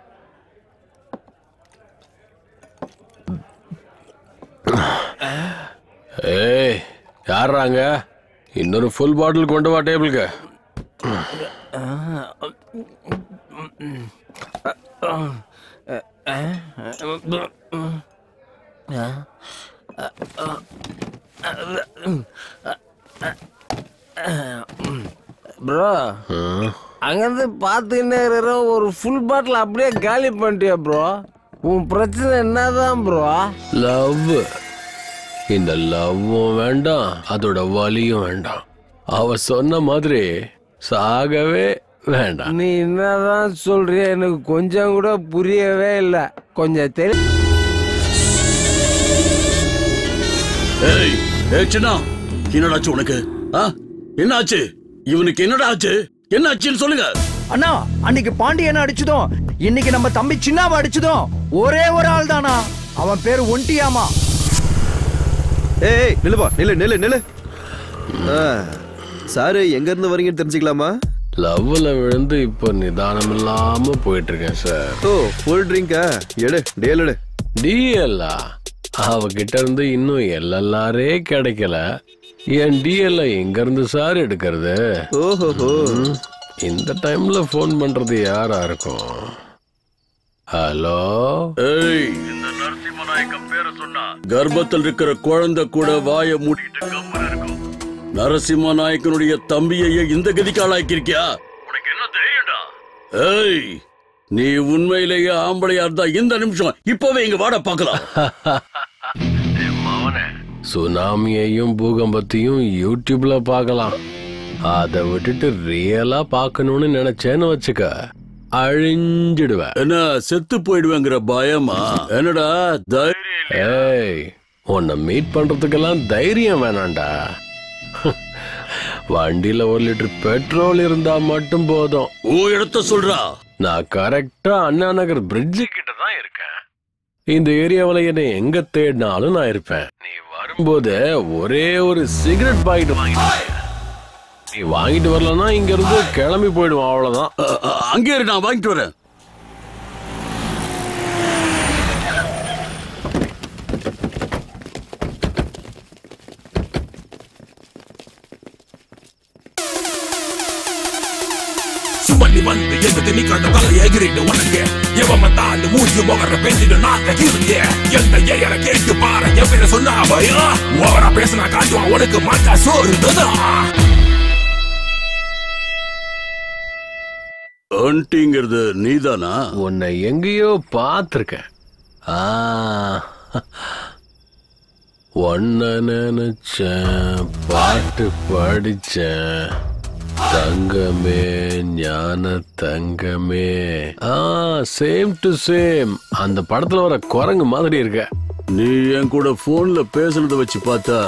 ஏய், யாராங்க? இன்னொரு ஃபுல் பாட்டில் கொண்டு வா டேபிளுக்கு. ப்ரோ, அங்கிருந்து பார்த்துக்கிட்டே இருக்கிற ஒரு ஃபுல் பாட்டில் அப்படியே காலி பண்ணிட்டியா ப்ரோ? உன் பிரச்சனை என்னதான் ப்ரோ? லவ். இந்த லவ்வும் வேண்டாம், அதோட வலியும் வேண்டாம். அவ சொன்ன மாதிரி சாகவே வேண்டாம். நீ என்னதான் சொல்றிய? எனக்கு கொஞ்சம் கூட புரியவே இல்லை. கொஞ்சம் தெரிய. என்னடாச்சு உனக்கு? என்னாச்சு இவனுக்கு? என்னடா ஆச்சு? என்ன ஆச்சுன்னு சொல்லுங்க அண்ணா. அன்னைக்கு பாண்டியனை அடிச்சதும் இன்னைக்கு நம்ம தம்பி சின்னாவை அடிச்சதும் ஒரே ஒரு ஆள் தானா? அவன் பேரு ஒண்டியாமா. ஏய் நில்லுப்பா, நில்லு. சாரு எங்க இருந்து வரீங்கன்னு தெரிஞ்சுக்கலாமா? லவ்ல விழுந்து இப்போ நிதானம் இல்லாம போயிட்டு இருக்கேன் சார். ஓ, ஃபுல் ட்ரிங்கா? எடு, டேல். டிஎல்லா? அவகிட்ட இருந்து இன்னும் எல்எல்ஆரே கிடைக்கல. என் டிஎல்ல எங்க இருந்து சார் எடுக்கிறது? ஓஹோ, இந்த டைம்ல போன் பண்றது யாரா இருக்கும்? ஹலோ. ஏய், இந்த நரசிம்மநாயக்கம் பேரை சொன்னா கர்ப்பத்தில் இருக்கிற குழந்தை கூட வாயை மூடிட்டு கம்மன் இருக்கும். நரசிம்மநாயக்கனுடைய தம்பியையே இந்த கதிக்கு ஆளாக்கிருக்கியா? உனக்கு என்ன தெரியும்டா? ஏய், நீ உண்மையிலேயே ஆம்பளையா இருந்தா இந்த நிமிஷம் இப்பவே இங்க வாட பாக்கலாம். சுனாமியையும் பூகம்பத்தையும் யூடியூப்ல பார்க்கலாம். அதை விட்டுட்டு ரியலா பார்க்கணும்னு நினைச்சேன்னு வச்சுக்க, அழிஞ்சிடுவேன். என்ன செத்து போயிடுவேங்கிற பயமா? என்னடா தைரியம்? ஏய், உன்னை மீட் பண்றதுக்கெல்லாம் தைரியம் வேணாண்டா. வண்டியில 1 லிட்டர் பெட்ரோல் இருந்தா மட்டும் போதும். இடத்த சொல்றா. நான் கரெக்டா அண்ணா நகர் பிரிட்ஜு கிட்ட தான் இருக்கேன். இந்த ஏரியாவில் என்னை எங்க தேடினாலும் நான் இருப்பேன். நீ வரும்போது ஒரே ஒரு சிகரெட் பாக்கெட் வாங்கிட்டு நீ வாங்கிட்டு வரலன்னா இங்க இருந்து கிளம்பி போயிடுவோம். அவ்வளவுதான். அங்கே இரு, நான் வாங்கிட்டு வரேன். சுமல்லி வந்து எந்த நீ கண்ட தலை எகிரிட்டு உனக்கு எவன் தாண்டு மூச்சு முகர பேசிட்டு நாக்க கீழே எந்த ஏற கேட்டு பாரு என் பேர சொன்னா பயம் ஓவரா பேசினா காட்டுவான் உனக்கு மாட்டா சோறுதான். ஆண்டிங்கிறது நீதானா? உன்னை எங்கேயோ பார்த்திருக்கேன். ஒன்ன நினைச்சேன், பாட்டு படிச்சேன், தங்கமே ஞான தங்கமே. Same to same. அந்த படத்துல வர குரங்கு மாதிரி இருக்க. நீ என் கூட போன்ல பேசுனதை வச்சு பார்த்தா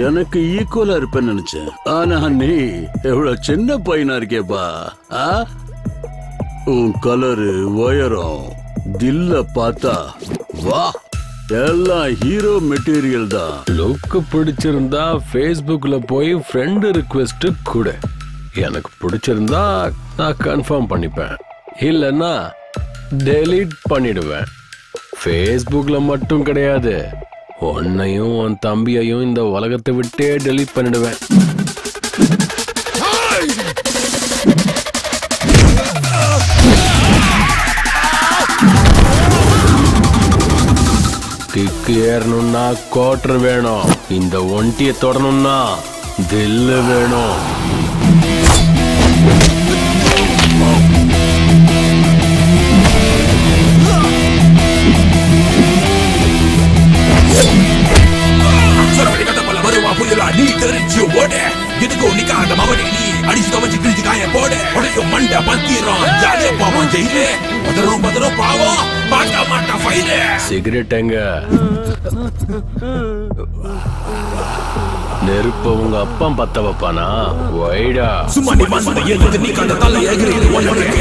எனக்கு ஈக்குவலா இருப்பேன்னு நினைச்சேன். ஆனா நீ எவ்வளவு சின்ன பையனா இருக்கேப்பா. உன் கலரு, உயரம், தில்ல பார்த்தா வா, எல்லாம் ஹீரோ மெட்டீரியல் தான். லுக்கு பிடிச்சிருந்தா ஃபேஸ்புக்ல போய் ஃப்ரெண்ட் ரிக்வெஸ்ட் கூட. எனக்கு பிடிச்சிருந்தா நான் கன்ஃபார்ம் பண்ணிப்பேன், இல்லைன்னா டெலீட் பண்ணிடுவேன். ஃபேஸ்புக்ல மட்டும் கிடையாது, உன்னையும் உன் தம்பியையும் இந்த உலகத்தை விட்டே டெலீட் பண்ணிடுவேன். கிக்கு ஏறணும்னா கோட்டர் வேணும், இந்த ஒண்டிய தொடணும்னா தில்லு வேணும். நீ தெரிஞ்சு ஓட எதுக்கோ நிக்காத மவனே நீ அடிச்சு தவச்சு கிழிச்சு காய போட உடையும் மண்ட பத்திரம் ஜாலியா பாவம் ஜெயிலே பதறும் பாவம் பாட்ட மாட்டா ஃபைலே. சிகரெட் எங்க? நெருப்ப உங்க அப்பா பத்த வைப்பானா? வைடா சும்மா நீ வந்து எது நீ கண்ட தலை எகிரி உனக்கு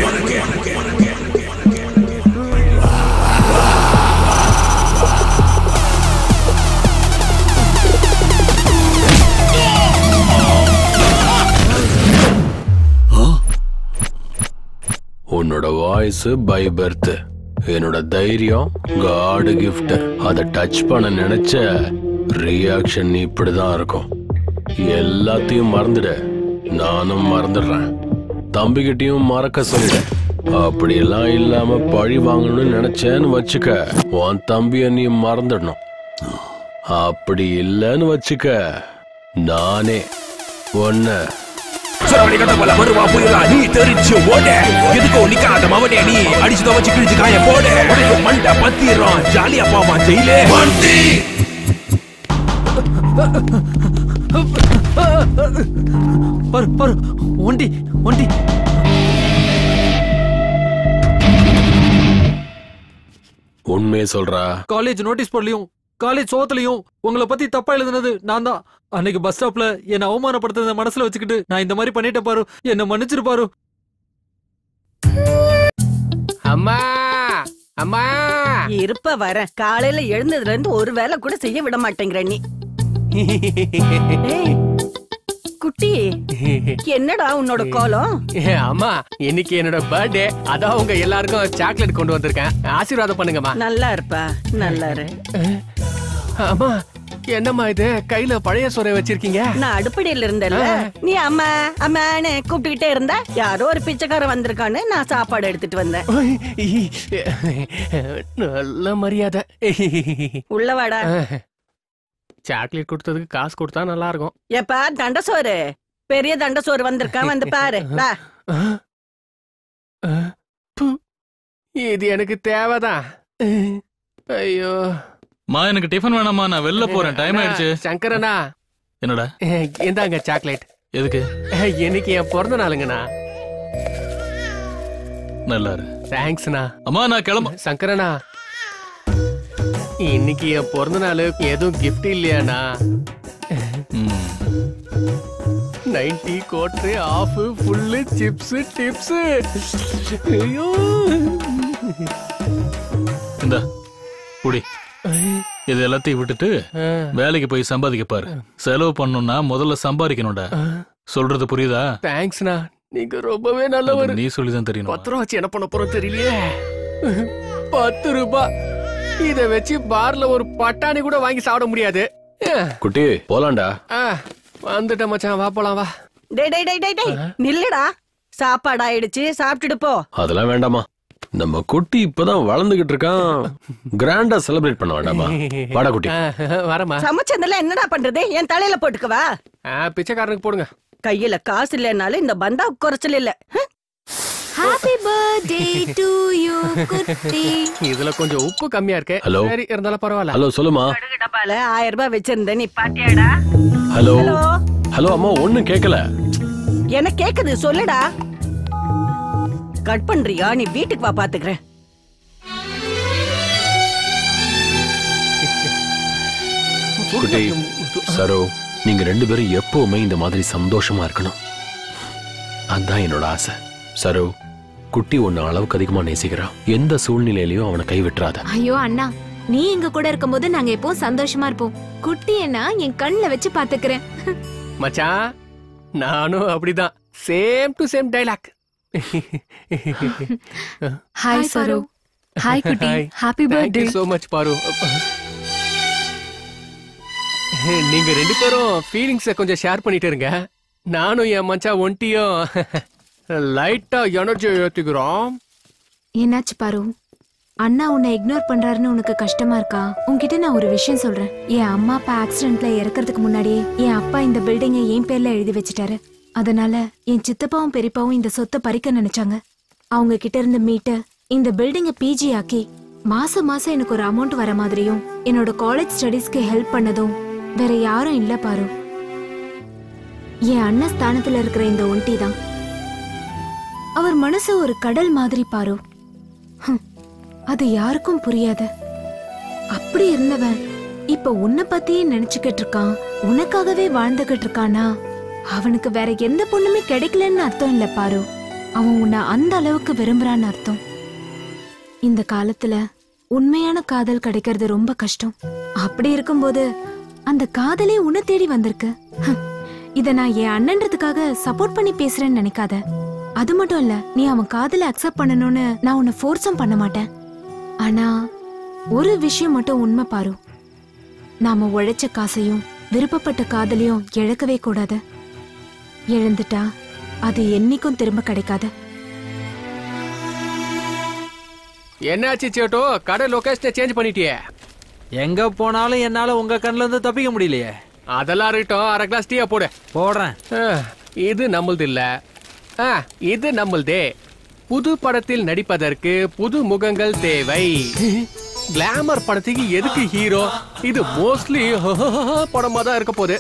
உன்னோட வாய்ஸ் பை பர்த், என்னோட தைரியம் காட் கிஃப்ட். அதை டச் பண்ண நினைச்ச ரியாக்ஷன் இப்படிதான் இருக்கும். எல்லாத்தையும் மறந்துடு, நானும் மறந்துடுறேன். தம்பிக்கிட்டையும் மறக்க சொல்லிடு. அப்படியெல்லாம் இல்லாம பழி வாங்கணும்னு நினைச்சேன்னு வச்சுக்க, உன் தம்பிய நீ மறந்துடணும். அப்படி இல்லைன்னு வச்சுக்க, நானே ஒன்ன வருவா புயலா நீ தெரிஞ்சு ஓட எதுக்கோ நிக்காத மவனே நீ அடிச்சு தவச்சு கிழிச்சு காய போட உடையும் மண்ட பத்திரம் ஜாலியா பாவான் ஜெயிலே. பாரு ஒண்டி ஒண்டி. உண்மையை சொல்றா? காலேஜ் நோட்டீஸ் போர்ட்லயும் காலேஜ் சோத்துலயும் உங்களை பத்தி தப்பா எழுதுனது நான் தான். அன்னைக்கு பஸ் ஸ்டாப்ல என்ன அவமானப்படுத்துறத மனசுல வச்சுக்கிட்டு நான் இந்த மாதிரி பண்ணிட்டேன் பாரு, என்ன மன்னிச்சிரு பாரு. அம்மா அம்மா இருப்ப வர காலையில எழுந்ததுல இருந்து ஒரு வேலை கூட செய்ய விட மாட்டேங்கிற நீ. குட்டி என்னடா உன்னோட கோலம்? அம்மா இன்னைக்கு என்னோட பர்த்டே, அதான் உங்க எல்லாருக்கும் சாக்லேட் கொண்டு வந்திருக்கேன். ஆசீர்வாதம் பண்ணுங்கம்மா. நல்லா இருப்பா, நல்லா இரு. அம்மா என்னம்மா இது கையில பழைய சோறை வச்சிருக்கீங்க? நான் அடுப்படியில இருந்தேன்ல, நீ அம்மா அம்மான்னு கூப்பிட்டுக்கிட்டே இருந்தா யாரோ ஒரு பிச்சைக்காரன் வந்திருக்கான்னு நான் சாப்பாடு எடுத்துட்டு வந்தேன். நல்ல மரியாதை. உள்ள வாடா. சாக்லேட் கொடுத்ததுக்கு காசு கொடுத்தா நல்லா இருக்கும். ஏப்பா தண்டசோறு, பெரிய தண்டசோறு வந்திருக்கான், வந்து பாரு. இது எனக்கு தேவைதான். ஐயோ மா, எனக்கு டிஃபன் வேணாமா, நான் வெளில போறேன், டைம் ஆயிடுச்சு. சங்கரனா என்னடா? இந்தாங்க சாக்லேட். எதுக்கு? இன்னைக்கு என் பிறந்த நாளுங்கண்ணா. நல்லா இரு. தேங்க்ஸ்ண்ணா. அம்மா நான் கிளம்ப. சங்கரனா இன்னைக்கு என் பிறந்த நாள், எதுவும் கிஃப்ட் இல்லையாண்ணா? 90 quarter half full chips tips. ஐயோ இந்த குடி. இது எல்லாத்தையும் விட்டுட்டு வேலைக்கு போய் சம்பாதிக்க பாரு. செலவு பண்ணணும்னா முதல்ல சம்பாதிக்கணும்டா. சொல்றது புரியுதா? தேங்க்ஸ்ண்ணா, நீங்க ரொம்பவே நல்லவர். நீ சொல்லிதான் தெரியும். 10 ரூபா வச்சு என்ன பண்ண போறோம் தெரியலையே. 10 ரூபாய் இத வச்சு பார்ல ஒரு பட்டாணி கூட வாங்கி சாப்பிட முடியாது. குட்டி போலாம்டா. வந்துட்ட மச்சான், வா போலாம் வா. டேய் டேய் டேய் டேய் டேய் நில்லுடா. சாப்பாடு ஆயிடுச்சு, சாப்பிட்டுட்டு போ. அதெல்லாம் வேண்டாமா, நம்ம குட்டி இப்பதான் வளர்ந்துகிட்டு இருக்கான். கிராண்டா செலிப்ரேட் பண்ண வேண்டாமா? வாடா குட்டி. வரமா. சமைச்சதெல்லாம் என்னடா பண்றது? என் தலையில போட்டுக்கவா? பிச்சைக்காரனுக்கு போடுங்க. கையில காசு இல்லைனாலும் இந்த பந்தா குறைச்சல் இல்ல. ஹாப்பி பர்த்டே டு யூ குட்டி. இதுல கொஞ்சம் உப்பு கம்மியா இருக்கு. ஹலோ. சரி இருந்தாலும் பரவாயில்ல. ஹலோ சொல்லுமா. டப்பால 1000 ரூபாய் வச்சிருந்தேன், நீ பாத்தியாடா? ஹலோ ஹலோ அம்மா, ஒண்ணும் கேட்கல. என்ன கேக்குது சொல்லுடா. கட் பண்றியா? நீ வீட்டுக்கு வா, பாத்துக்கிறேன். குட்டி சரோ, நீங்க 2 பேரும் எப்பவுமே இந்த மாதிரி சந்தோஷமா இருக்கணும். அதான் என்னோட ஆசை. சரோ, குட்டி ஒன்னு அளவுக்கு அதிகமா நேசிக்கிறான். எந்த சூழ்நிலையிலயும் அவனை கைவிட்டுறாத. ஐயோ அண்ணா, நீ எங்க கூட இருக்கும்போது நாங்க எப்பவும் சந்தோஷமா இருப்போம். குட்டி என்ன என் கண்ணுல வச்சு பாத்துக்கிறேன். மச்சான், நானும் அப்படிதான். Same to same dialogue. Hi Saro. Hi குட்டி. Happy birthday. சோ மச் பாரு. நீங்க 2 பேரும் ஃபீலிங்ஸை கொஞ்சம் ஷேர் பண்ணிட்டு இருங்க. நானும் என் மச்சான் ஒண்டியும் லைட்டா எனர்ஜி ஏத்திக்கிறோம். என்னாச்சு பாரு? அண்ணா உன்னை இக்னோர் பண்றாருன்னு உனக்கு கஷ்டமா இருக்கா? உன்கிட்ட நான் ஒரு விஷயம் சொல்றேன். என் அம்மா அப்பா ஆக்சிடென்ட்ல இறக்கறதுக்கு முன்னாடியே என் அப்பா இந்த பில்டிங்கை என் பேர்ல எழுதி வச்சுட்டாரு. அதனால என் சித்தப்பாவும் பெரியப்பாவும் இந்த சொத்தை பறிக்க நினைச்சாங்க. அவங்க கிட்ட இருந்து மீட்டு இந்த பில்டிங்கை பிஜி ஆக்கி மாசம் மாசம் எனக்கு ஒரு அமௌண்ட் வர மாதிரியும் என்னோட காலேஜ் ஸ்டடீஸ்க்கு ஹெல்ப் பண்ணதும் வேற யாரும் இல்ல பாரு. என் அண்ணன் ஸ்தானத்துல இருக்கிற இந்த ஒண்டி தான். அவர் மனசு ஒரு கடல் மாதிரி பாரு. அது யாருக்கும் புரியாது. அப்படி இருந்தவன் இப்ப உன்னை பத்தியே நினைச்சுக்கிட்டு இருக்கான். உனக்காகவே வாழ்ந்துகிட்டு இருக்கானா? அவனுக்கு வேற எந்த பொண்ணுமே கிடைக்கலன்னு அர்த்தம் இல்ல பாரு. அவன் உன்னை அந்த அளவுக்கு விரும்புறான்னு அர்த்தம். இந்த காலத்துல உண்மையான காதல் கிடைக்கிறது ரொம்ப கஷ்டம். அப்படி இருக்கும்போது அந்த காதலே உன்னை தேடி வந்திருக்கு. இத நான் என் அண்ணன்றதுக்காக சப்போர்ட் பண்ணி பேசுறேன்னு நினைக்காத. அது மட்டும் இல்ல, நீ அவன் காதலை அக்செப்ட் பண்ணணும்னு நான் உன்னை ஃபோர்ஸும் பண்ண மாட்டேன். ஆனா ஒரு விஷயம் மட்டும் உண்மை பாரு. நாம உழைச்ச காசையும் விருப்பப்பட்ட காதலையும் இழக்கவே கூடாது. இழந்துட்டா அது என்னைக்கும் திரும்ப கிடைக்காது. என்னாச்சு சேட்டோ, கடை லொகேஷனை சேஞ்ச் பண்ணிட்டியே? எங்க போனாலும் என்னால உங்க கண்ணுல இருந்து தப்பிக்க முடியலையே. அதெல்லாம் இருக்கட்டும், 1/2 கிளாஸ் டீயா போடு. போடுறேன். இது நம்மளது இல்ல, இது நம்மளதே. புது படத்தில் நடிப்பதற்கு புது முகங்கள் தேவை. கிளாமர் படத்துக்கு எதுக்கு ஹீரோ? இது மோஸ்ட்லி படமா தான் இருக்க போகுது.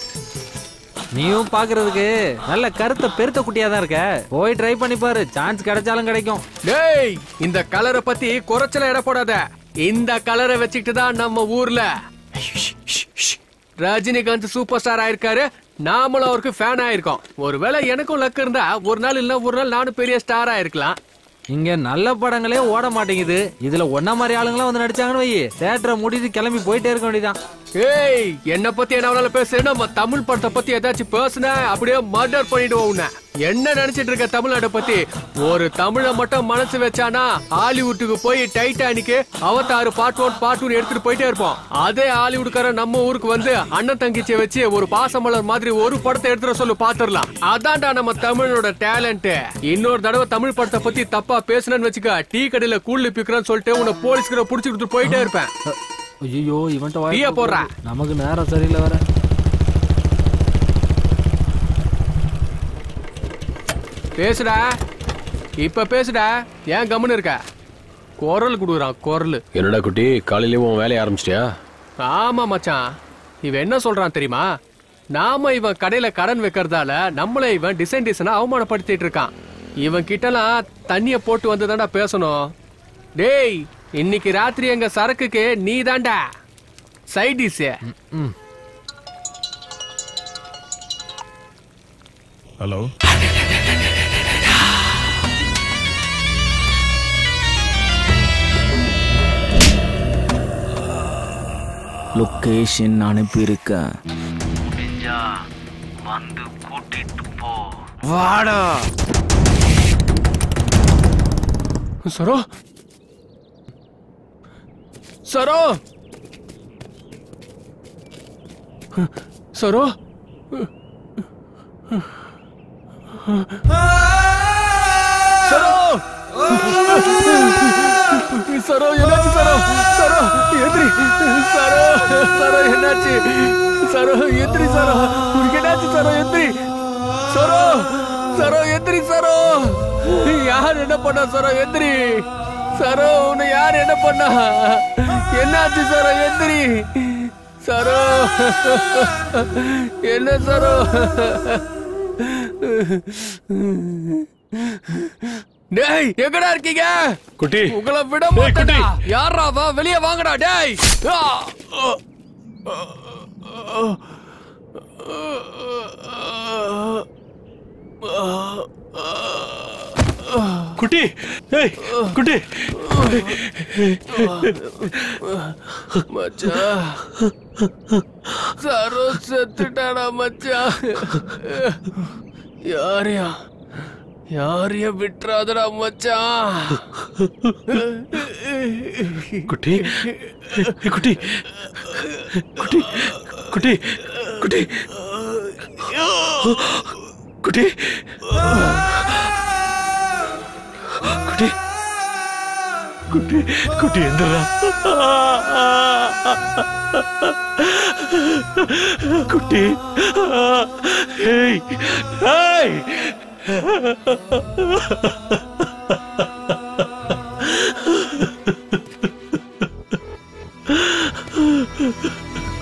நீயும் பாக்குறதுக்கு நல்ல கருத்த பெருத்த குட்டியா தான் இருக்க. போய் ட்ரை பண்ணி பாரு, சான்ஸ் கிடைச்சாலும் கிடைக்கும். டேய், இந்த கலரை பத்தி குறைச்சல இட போடாத. இந்த கலரை வச்சுக்கிட்டு தான் நம்ம ஊர்ல ரஜினிகாந்த் சூப்பர் ஸ்டார் ஆயிருக்காரு. நாமளும் அவருக்கு ஃபேன் ஆயிருக்கோம். ஒருவேளை எனக்கும் லக் இருந்தா ஒரு நாள் இல்ல ஒரு நாள் நானும் பெரிய ஸ்டார் ஆயிருக்கலாம். இங்க நல்ல படங்களே ஓட மாட்டேங்குது. இதுல ஒன்ன மாதிரி ஆளுங்களாம் வந்து நடிச்சாங்கன்னு வை, தியேட்டரை மூடிட்டு கிளம்பி போயிட்டே இருக்க வேண்டியதான். ஏய், என்ன பத்தி என்ன பேசுறேன்? நம்ம தமிழ் படத்தை பத்தி ஏதாச்சும் பேசுன அப்படியே மர்டர் பண்ணிடுவோம் உன்னை. என்ன நினைச்சிட்டு இருக்க தமிழ்நாட்டை பத்தி? ஒரு தமிழை மட்டும் மனசு வச்சானா ஹாலிவுட்டுக்கு போய் டைட்டானிக், அவதார் பார்ட் 1 பார்ட் 2 எடுத்துட்டு போயிட்டே இருப்போம். அதே ஹாலிவுட்கார நம்ம ஊருக்கு வந்து அண்ணன் தங்கிச்சியை வச்சு ஒரு பாசமலர் மாதிரி ஒரு படத்தை எடுத்துட சொல்லு, பாத்துடலாம். அதான்டா நம்ம தமிழோட டேலண்ட். இன்னொரு தடவை தமிழ் படத்தை பத்தி தப்பா பேசுனேன்னு வச்சுக்க, டீ கடையில கூழ்ல பிக்கிறான்னு சொல்லிட்டு உன்னை போலீஸ்கிற புடிச்சுட்டு போயிட்டே இருப்பேன். ஐயோ, இவன்ட்ட டீயா போடுறா. நமக்கு நேரம் சரியில்லை வர. பேசுடா, இப்ப பேசுடா. ஏன் கம்முன்னு இருக்க? குரல் குடுக்குறான் குரல். என்னடா குட்டி, காலையிலே உன் வேலையை ஆரம்பிச்சிட்டியா? ஆமா மச்சான், இவன் என்ன சொல்றான் தெரியுமா? நாம இவன் கடையில கடன் வைக்கிறதால நம்மள இவன் டிசைனா அவமானப்படுத்திட்டு இருக்கான். இவன் கிட்டலாம் தண்ணிய போட்டு வந்து தாண்டா பேசணும். டேய், இன்னைக்கு ராத்திரி எங்க சரக்குக்கு நீ தாண்டா சைட் டிஷ். ஹலோ லொகேஷன் அனுப்பியிருக்கேன். வந்து கூட்டிட்டு போ. வாடா. சரோ சரோ சரோ சரோ என்னாச்சு சரோ சரோ எதிரி சரோ சரோ என்னாச்சு சரோ எதிரி சரோ உனக்கு என்னாச்சு சரோ எதிரி சரோ சரோ எதிரி சரோ யார் என்ன பண்ணா சரோ எதிரி சரோ உன்னை யார் என்ன பண்ணா என்னாச்சு சரோ எதிரி சரோ என்ன சரோ டேய் எங்கடா இருக்கீங்க குட்டி உங்களை விட மாட்டேன்டா யாரா வா வெளிய வாங்கடா டேய் குட்டி ஏய் குட்டி மச்சான் சரோ செத்துட்டாடா மச்சான் யாரையா யாரைய விட்டுறாதடா மச்சான் குட்டி குட்டி குட்டி குட்டி குட்டி குட்டி குட்டி குட்டி குட்டி எந்திரா குட்டி ஏய் ஏய்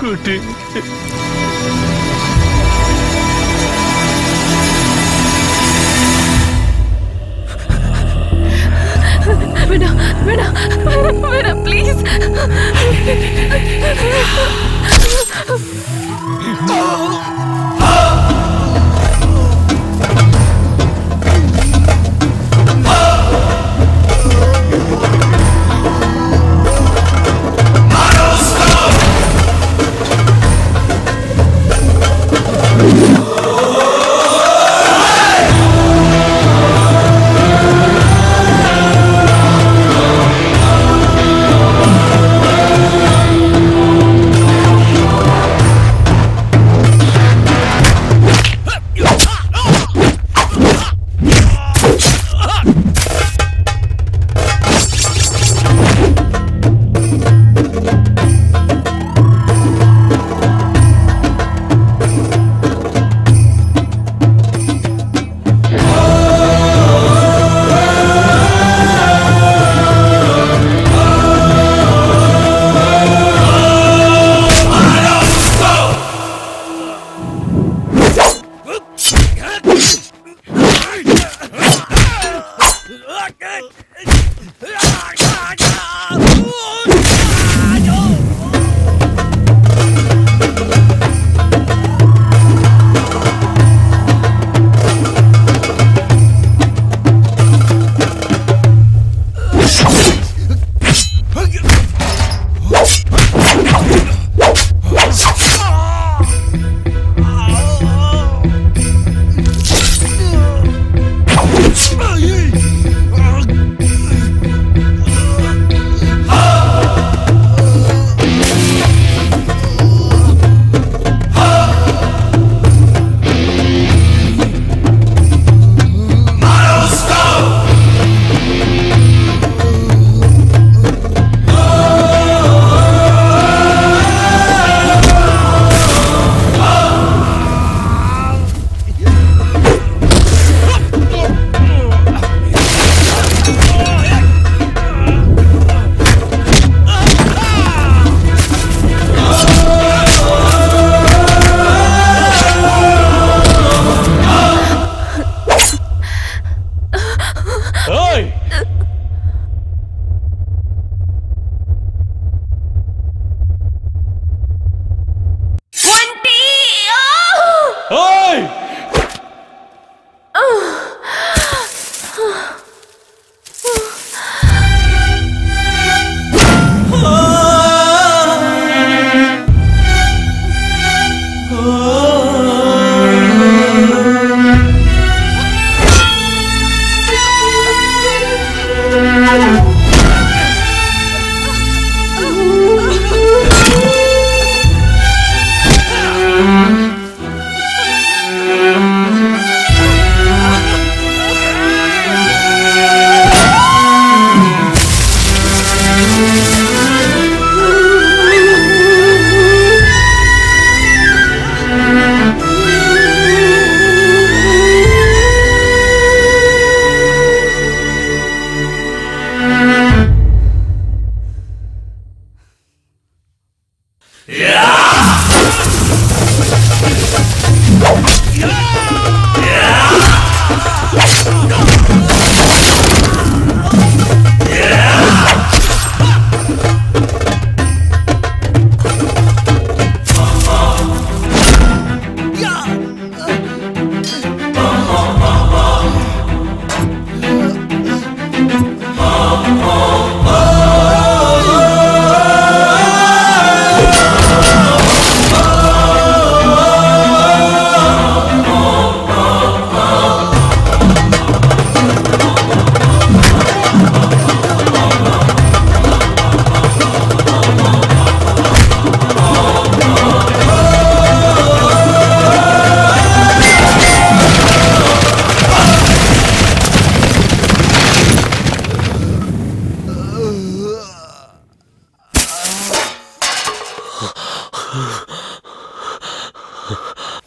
குட்டி வேணாம் வேணாம் வேணாம் ப்ளீஸ்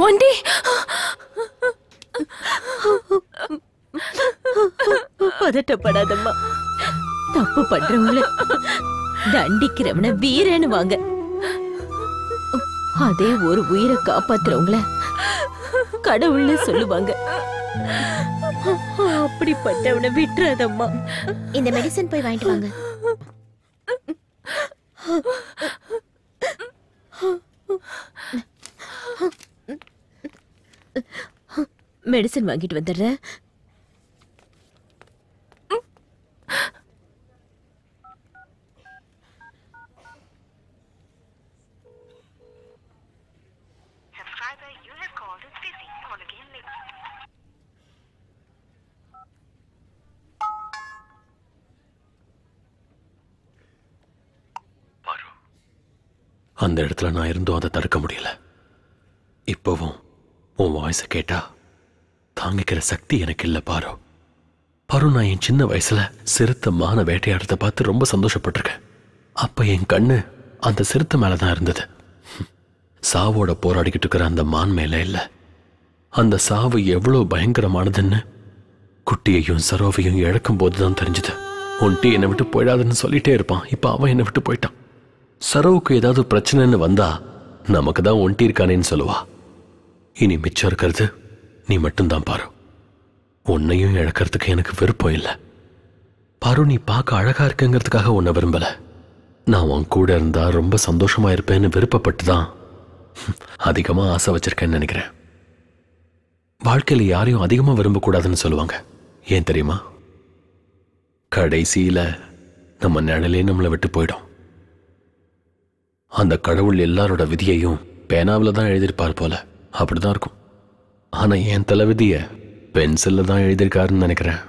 ஒண்டி பதட்டப்படாதம்மா. தப்பு பண்றவங்கள தண்டிக்கிறவன வீரன்னு வாங்க. அதே ஒரு உயிரை காப்பாத்துறவங்கள கடவுள்னு சொல்லுவாங்க. அப்படிப்பட்டவனை விட்டுறாதம்மா. இந்த மெடிசன் போய் வாங்கிட்டு வாங்க. மெடிசன் வாங்கிட்டு வந்துடுறேன். அந்த இடத்துல நான் இருந்தும் அதை தடுக்க முடியல. இப்பவும் உன் வாய்ஸை கேட்டா தாங்கிக்கிற சக்தி எனக்கு இல்லை பாரு. பாரு, நான் என் சின்ன வயசுல சிறுத்தை மான வேட்டையாடுறத பார்த்து ரொம்ப சந்தோஷப்பட்டிருக்கேன். அப்ப என் கண்ணு அந்த சிறுத்தை மேலதான் இருந்தது. சாவோட போராடிக்கிட்டு இருக்கிற அந்த மான் மேல இல்ல. அந்த சாவு எவ்வளவு பயங்கரமானதுன்னு குட்டியையும் சரோவையும் இழக்கும் போதுதான் தெரிஞ்சது. ஒன்ட்டி என்னை விட்டு போயிடாதுன்னு சொல்லிட்டே இருப்பான். இப்ப அவன் என்னை விட்டு போயிட்டான். சரோவுக்கு ஏதாவது பிரச்சனைன்னு வந்தா நமக்கு தான் ஒன்ட்டி இருக்கானேன்னு சொல்லுவா. இனி மிச்சம் இருக்கிறது நீ மட்டும்தான் பாரு. உன்னையும் இழக்கிறதுக்கு எனக்கு விருப்பம் இல்லை பாரு. நீ பார்க்க அழகா இருக்குங்கிறதுக்காக உன்னை விரும்பல. நான் உன் கூட இருந்தா ரொம்ப சந்தோஷமா இருப்பேன்னு விருப்பப்பட்டு தான் அதிகமா ஆசை வச்சிருக்கேன்னு நினைக்கிறேன். வாழ்க்கையில யாரையும் அதிகமா விரும்பக்கூடாதுன்னு சொல்லுவாங்க. ஏன் தெரியுமா? கடைசியில நம்ம நிழலே நம்மளை விட்டு போயிடும். அந்த கடவுள் எல்லாரோட விதியையும் பேனாவில் தான் எழுதியிருப்பார் போல. அப்படிதான் இருக்கும். ஆனா என் தலை விதிய பென்சில்ல தான் எழுதியிருக்காருன்னு நினைக்கிறேன்.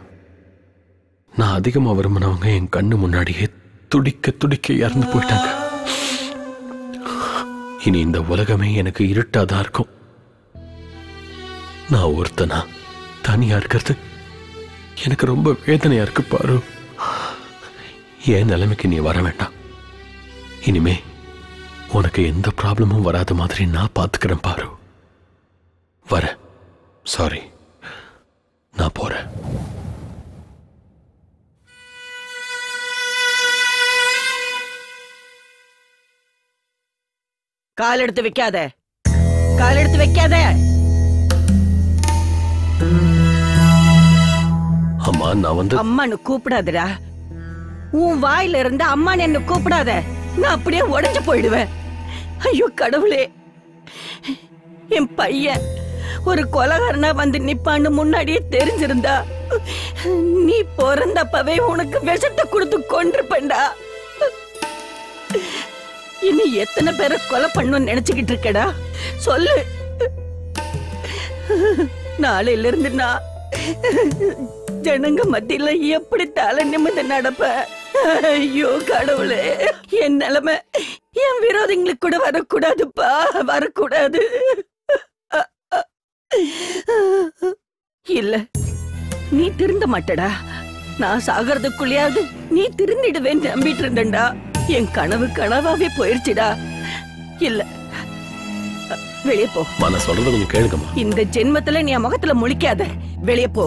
நான் அதிகமா விரும்பினவங்க என் கண்ணு முன்னாடியே துடிக்க துடிக்க இறந்து போயிட்டாங்க. இனி இந்த உலகமே எனக்கு இருட்டாதான் இருக்கும். நான் ஒருத்தனா தனியா இருக்கிறது எனக்கு ரொம்ப வேதனையா இருக்கு பாரு. என் நிலைமைக்கு நீ வர வேண்டாம். இனிமே உனக்கு எந்த ப்ராப்ளமும் வராத மாதிரி நான் பார்த்துக்கிறேன் பாரு. வர சாரி, நான் போறேன். கால் எடுத்து வைக்காத, கால் எடுத்து வைக்காத. அம்மா, நான் வந்து அம்மான்னு கூப்பிடாதடா. உன் வாயில இருந்து அம்மான்னு என்ன கூப்பிடாத. நான் அப்படியே உடைஞ்சு போயிடுவேன். ஐயோ கடவுளே, என் பையன் ஒரு கொலைகாரனா வந்து நிப்பான்னு முன்னாடியே தெரிஞ்சிருந்தா நீ பிறந்தப்பவே உனக்கு விஷத்தை கொடுத்து கொன்றுப்பேன்டா. இன்னும் எத்தனை பேரை கொலை பண்ணணும்னு நினைச்சுக்கிட்டு இருக்கடா சொல்லு. நாளையில இருந்து நான் ஜனங்க மத்தியில எப்படி தலை நிமிர்ந்து நடப்ப. ஐயோ கடவுளே, என் நிலைமை என் விரோதிங்களுக்கு கூட வரக்கூடாதுப்பா, வரக்கூடாது. இல்ல, நீ திருந்த மாட்டடா. நான் சாகிறதுக்குள்ளயாவது நீ திருந்திடுவேன்னு நம்பிட்டு இருந்தேன்டா. என் கனவு கனவாவே போயிருச்சுடா. இல்ல, வெளியே போ. நான் சொல்றது கொஞ்சம் கேளுங்கம்மா. இந்த ஜென்மத்துல நீ முகத்துல முழிக்காத. வெளியே போ.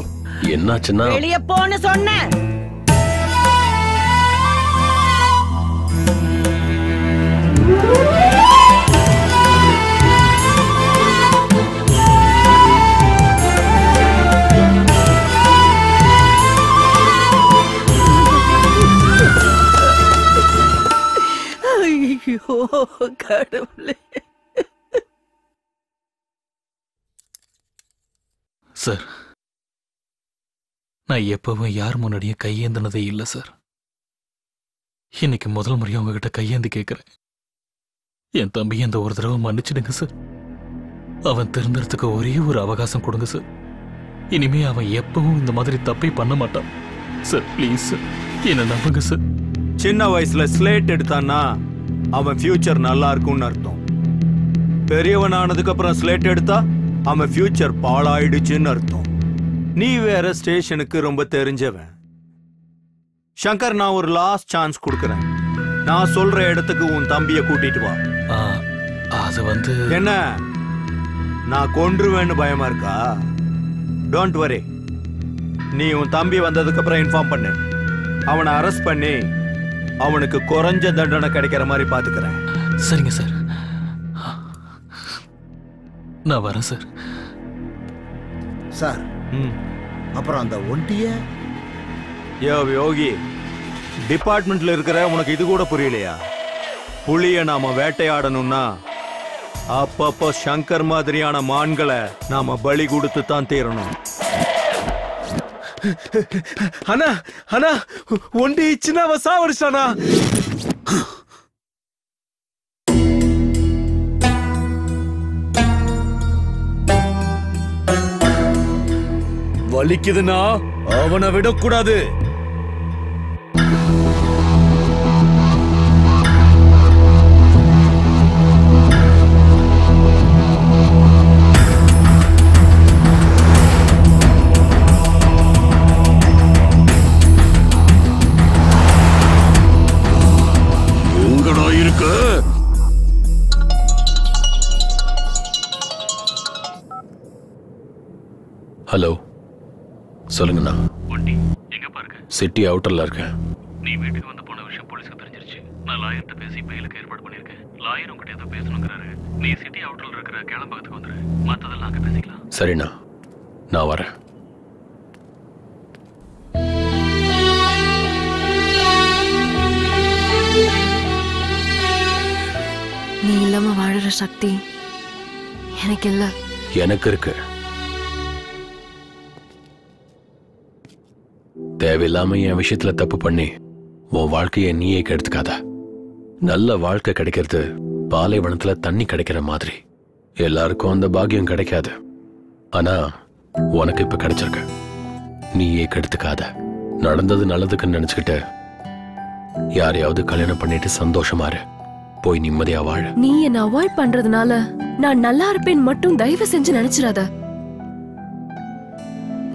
என்னாச்சுன்னா வெளியே போன்னு சொன்ன. ஐயோ கடவுளே. சார், நான் எப்பவும் யார் முன்னாடியும் கையேந்தினதே இல்லை சார். இன்னைக்கு முதல் முறையா உங்ககிட்ட கையேந்தி கேட்கிறேன். என் தம்பி அந்த ஒரு தடவை மன்னிச்சிடுங்க சார். அவன் திருந்துறதுக்கு ஒரே ஒரு அவகாசம் கொடுங்க சார். இனிமே அவன் எப்பவும் இந்த மாதிரி தப்பை பண்ண மாட்டான் சார். ப்ளீஸ் சார், என்ன நம்புங்க சார். சின்ன வயசுல ஸ்லேட் எடுத்தான்னா அவன் ஃபியூச்சர் நல்லா இருக்கும்னு அர்த்தம். பெரியவன் ஆனதுக்கு அப்புறம் ஸ்லேட் எடுத்தா அவன் ஃபியூச்சர் பாழாயிடுச்சுன்னு அர்த்தம். நீ வேற ஸ்டேஷனுக்கு ரொம்ப தெரிஞ்சவன். சங்கர், நான் ஒரு லாஸ்ட் சான்ஸ் கொடுக்கறேன். நான் சொல்ற இடத்துக்கு உன் தம்பிய கூட்டிட்டு வா. அது வந்து என்ன, நான் கொன்றுவேன்னு பயமா இருக்கா? Don't worry. நீ உன் தம்பி வந்ததுக்கு அப்புறம் இன்ஃபார்ம் பண்ணு. அவனை அரெஸ்ட் பண்ணி அவனுக்கு குறைஞ்ச தண்டனை கிடைக்கிற மாதிரி பாத்துக்கிறேன். சரிங்க சார், நான் வரேன் சார். சார், அப்புறம் அந்த ஒண்டிய யோகி, டிபார்ட்மெண்ட்ல இருக்கிற உனக்கு இது கூட புரியலையா? புலிய நாம வேட்டையாடணும்னா அப்பப்போ சங்கர் மாதிரியான மான்களை நாம பலி கொடுத்து தான் தீரணும். அண்ணா அண்ணா, ஒண்டி சின்னவ சாவடிச்சானா? வலிக்குதுன்னா அவனை விடக்கூடாது. எங்கடா இருக்கு? ஹலோ, சொல்லுங்கண்ணா. வண்டி எங்க பாருங்க? சிட்டி அவுட்டர்ல இருக்கேன். நீ வீட்டுக்கு வந்து போன விஷயம் போலீஸ்க்கு தெரிஞ்சிருச்சு. நான் லாயர்கிட்ட பேசி பெயிலுக்கு ஏற்பாடு பண்ணிருக்கேன். லாயர் உங்ககிட்ட ஏதோ பேசணுங்கிறாரு. நீ சிட்டி அவுட்டர்ல இருக்கிற கேளம்பகத்துக்கு வந்துரு. மத்ததெல்லாம் அங்க பேசிக்கலாம். சரிண்ணா, நான் வரேன். நீ இல்லாம வாழற சக்தி எனக்கு இல்ல. எனக்கு இருக்கு. தேவையில்லாம என் விஷயத்துல தப்பு பண்ணி உன் வாழ்க்கையை நீயே கெடுத்துக்காத. நல்ல வாழ்க்கை கிடைக்கிறது பாலைவனத்துல தண்ணி கிடைக்கிற மாதிரி. எல்லாருக்கும் அந்த பாக்கியம் கிடைக்காது. ஆனா உனக்கு இப்ப கிடைச்சிருக்க. நீயே கெடுத்துக்காத. நடந்தது நல்லதுக்குன்னு நினைச்சுக்கிட்டு யாரையாவது கல்யாணம் பண்ணிட்டு சந்தோஷமா இரு. போய் நிம்மதியா வாழ. நீ என்ன அவாய்ட் பண்றதுனால நான் நல்லா இருப்பேன் மட்டும் தயவு செஞ்சு நினைச்சிடாத.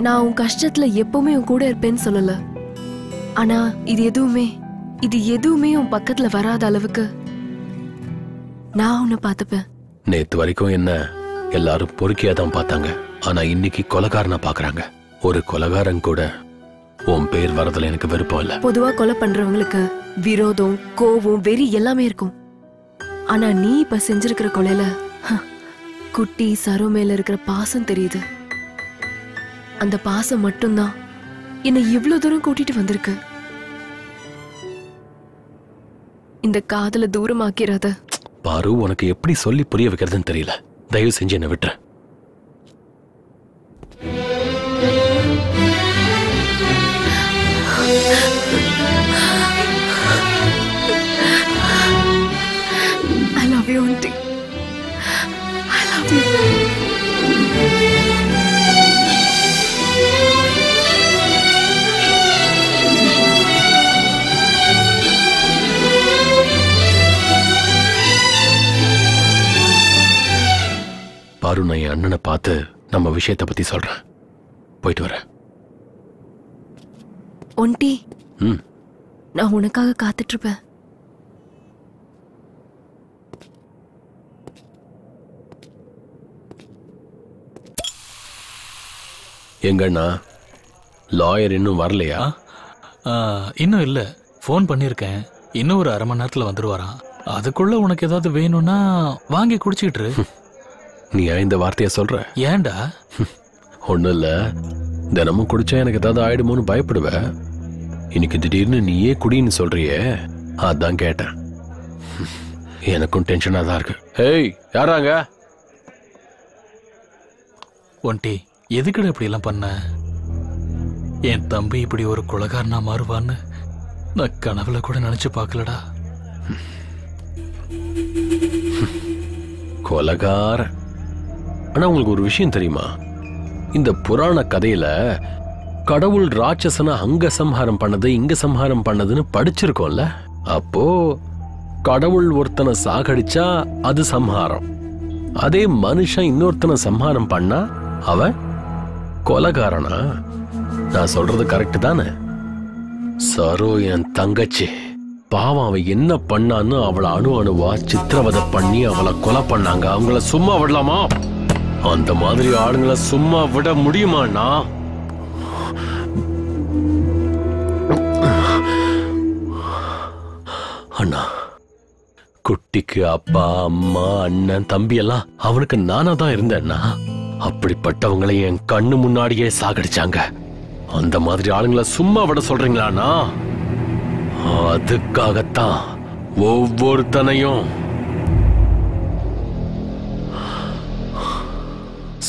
நான் உன் கஷ்டத்துல எப்பவுமே உன் கூட இருப்பேன்னு சொல்லல. ஆனா இது எதுவுமே உன் பக்கத்துல வராத அளவுக்கு நான் உன்னை பார்த்துப்பேன். நேத்து வரைக்கும் என்ன எல்லாரும் பொறுக்கியா தான் பார்த்தாங்க. ஆனா இன்னைக்கு கொலைகாரனா பாக்குறாங்க. ஒரு கொலைகாரன் கூட உன் பேர் வரதுல எனக்கு விருப்பம் இல்ல. பொதுவா கொலை பண்றவங்களுக்கு விரோதம், கோவம், வெறி எல்லாமே இருக்கும். ஆனா நீ இப்ப செஞ்சிருக்கிற கொலையில குட்டி சரோ மேல இருக்கிற பாசம் தெரியுது. அந்த பாசம் மட்டும்தான் என்னை இவ்வளவு தூரம் கூட்டிட்டு வந்திருக்கு. இந்த காதல தூரமாக்கிறாத. பாரு, உனக்கு எப்படி சொல்லி புரிய வைக்கிறதுன்னு தெரியல. தயவு செஞ்சு என்ன விட்டுற. I love you, auntie. I love you. பாரு, நான் என் அண்ணனை பார்த்து நம்ம விஷயத்தை பத்தி சொல்றேன். போயிட்டு வரேன். ஒண்டி, நான் உனக்காக காத்துட்டு இருப்பேன். எங்கண்ணா லாயர் இன்னும் வரலையா? இன்னும் இல்ல. ஃபோன் பண்ணிருக்கேன். இன்னும் ஒரு அரை மணி நேரத்துல வந்துருவாராம். அதுக்குள்ள உனக்கு ஏதாவது வேணும்னா வாங்கி குடிச்சிட்டு. நீ இந்த வார்த்தைய சொல்ற? ஏன்டா? ஒண்ணும் இல்ல, தினமும் குடிச்சா எனக்கு ஏதாவது ஆயிடுமோன்னு பயப்படுவ. இன்னைக்கு திடீர்னு நீயே குடின்னு சொல்றியே, அதான் கேட்டேன். எனக்கும் டென்ஷனா தான் இருக்கு. ஏய் யாராங்க? ஒன்டி எதுக்குடா இப்படி எல்லாம் பண்ண? என் தம்பி இப்படி ஒரு கொலைகாரனா மாறுவான்னு நான் கனவுல கூட நினைச்சு பார்க்கலடா. கொலைகார. ஆனா உங்களுக்கு ஒரு விஷயம் தெரியுமா? இந்த புராண கதையில கடவுள் ராட்சசனை அங்க சம்ஹாரம் பண்ணது இங்க சம்ஹாரம் பண்ணதுன்னு படிச்சிருக்கோம்ல. அப்போ கடவுள் ஒருத்தனை சாகடிச்சா அது சம்ஹாரம், அதே மனுஷன் இன்னொருத்தனை சம்ஹாரம் பண்ணா அவன் கொலைகாரனா? நான் சொல்றது கரெக்ட் தானே? சரோ என் தங்கச்சி பாவம், அவ என்ன பண்ணான்னு அவளை அணுவா சித்திரவதை பண்ணி அவளை கொலை பண்ணாங்க. அவங்கள சும்மா விடலாமா? அந்த மாதிரி ஆளுங்களை சும்மா விட முடியுமாண்ணா? அண்ணா, குட்டிக்கு அப்பா அம்மா அண்ணன் தம்பி எல்லாம் அவனுக்கு நானா தான் இருந்தேன்னா, அப்படிப்பட்டவங்களை என் கண்ணு முன்னாடியே சாகடிச்சாங்க. அந்த மாதிரி ஆளுங்களை சும்மா விட சொல்றீங்களாண்ணா? அதுக்காகத்தான் ஒவ்வொருத்தனையும்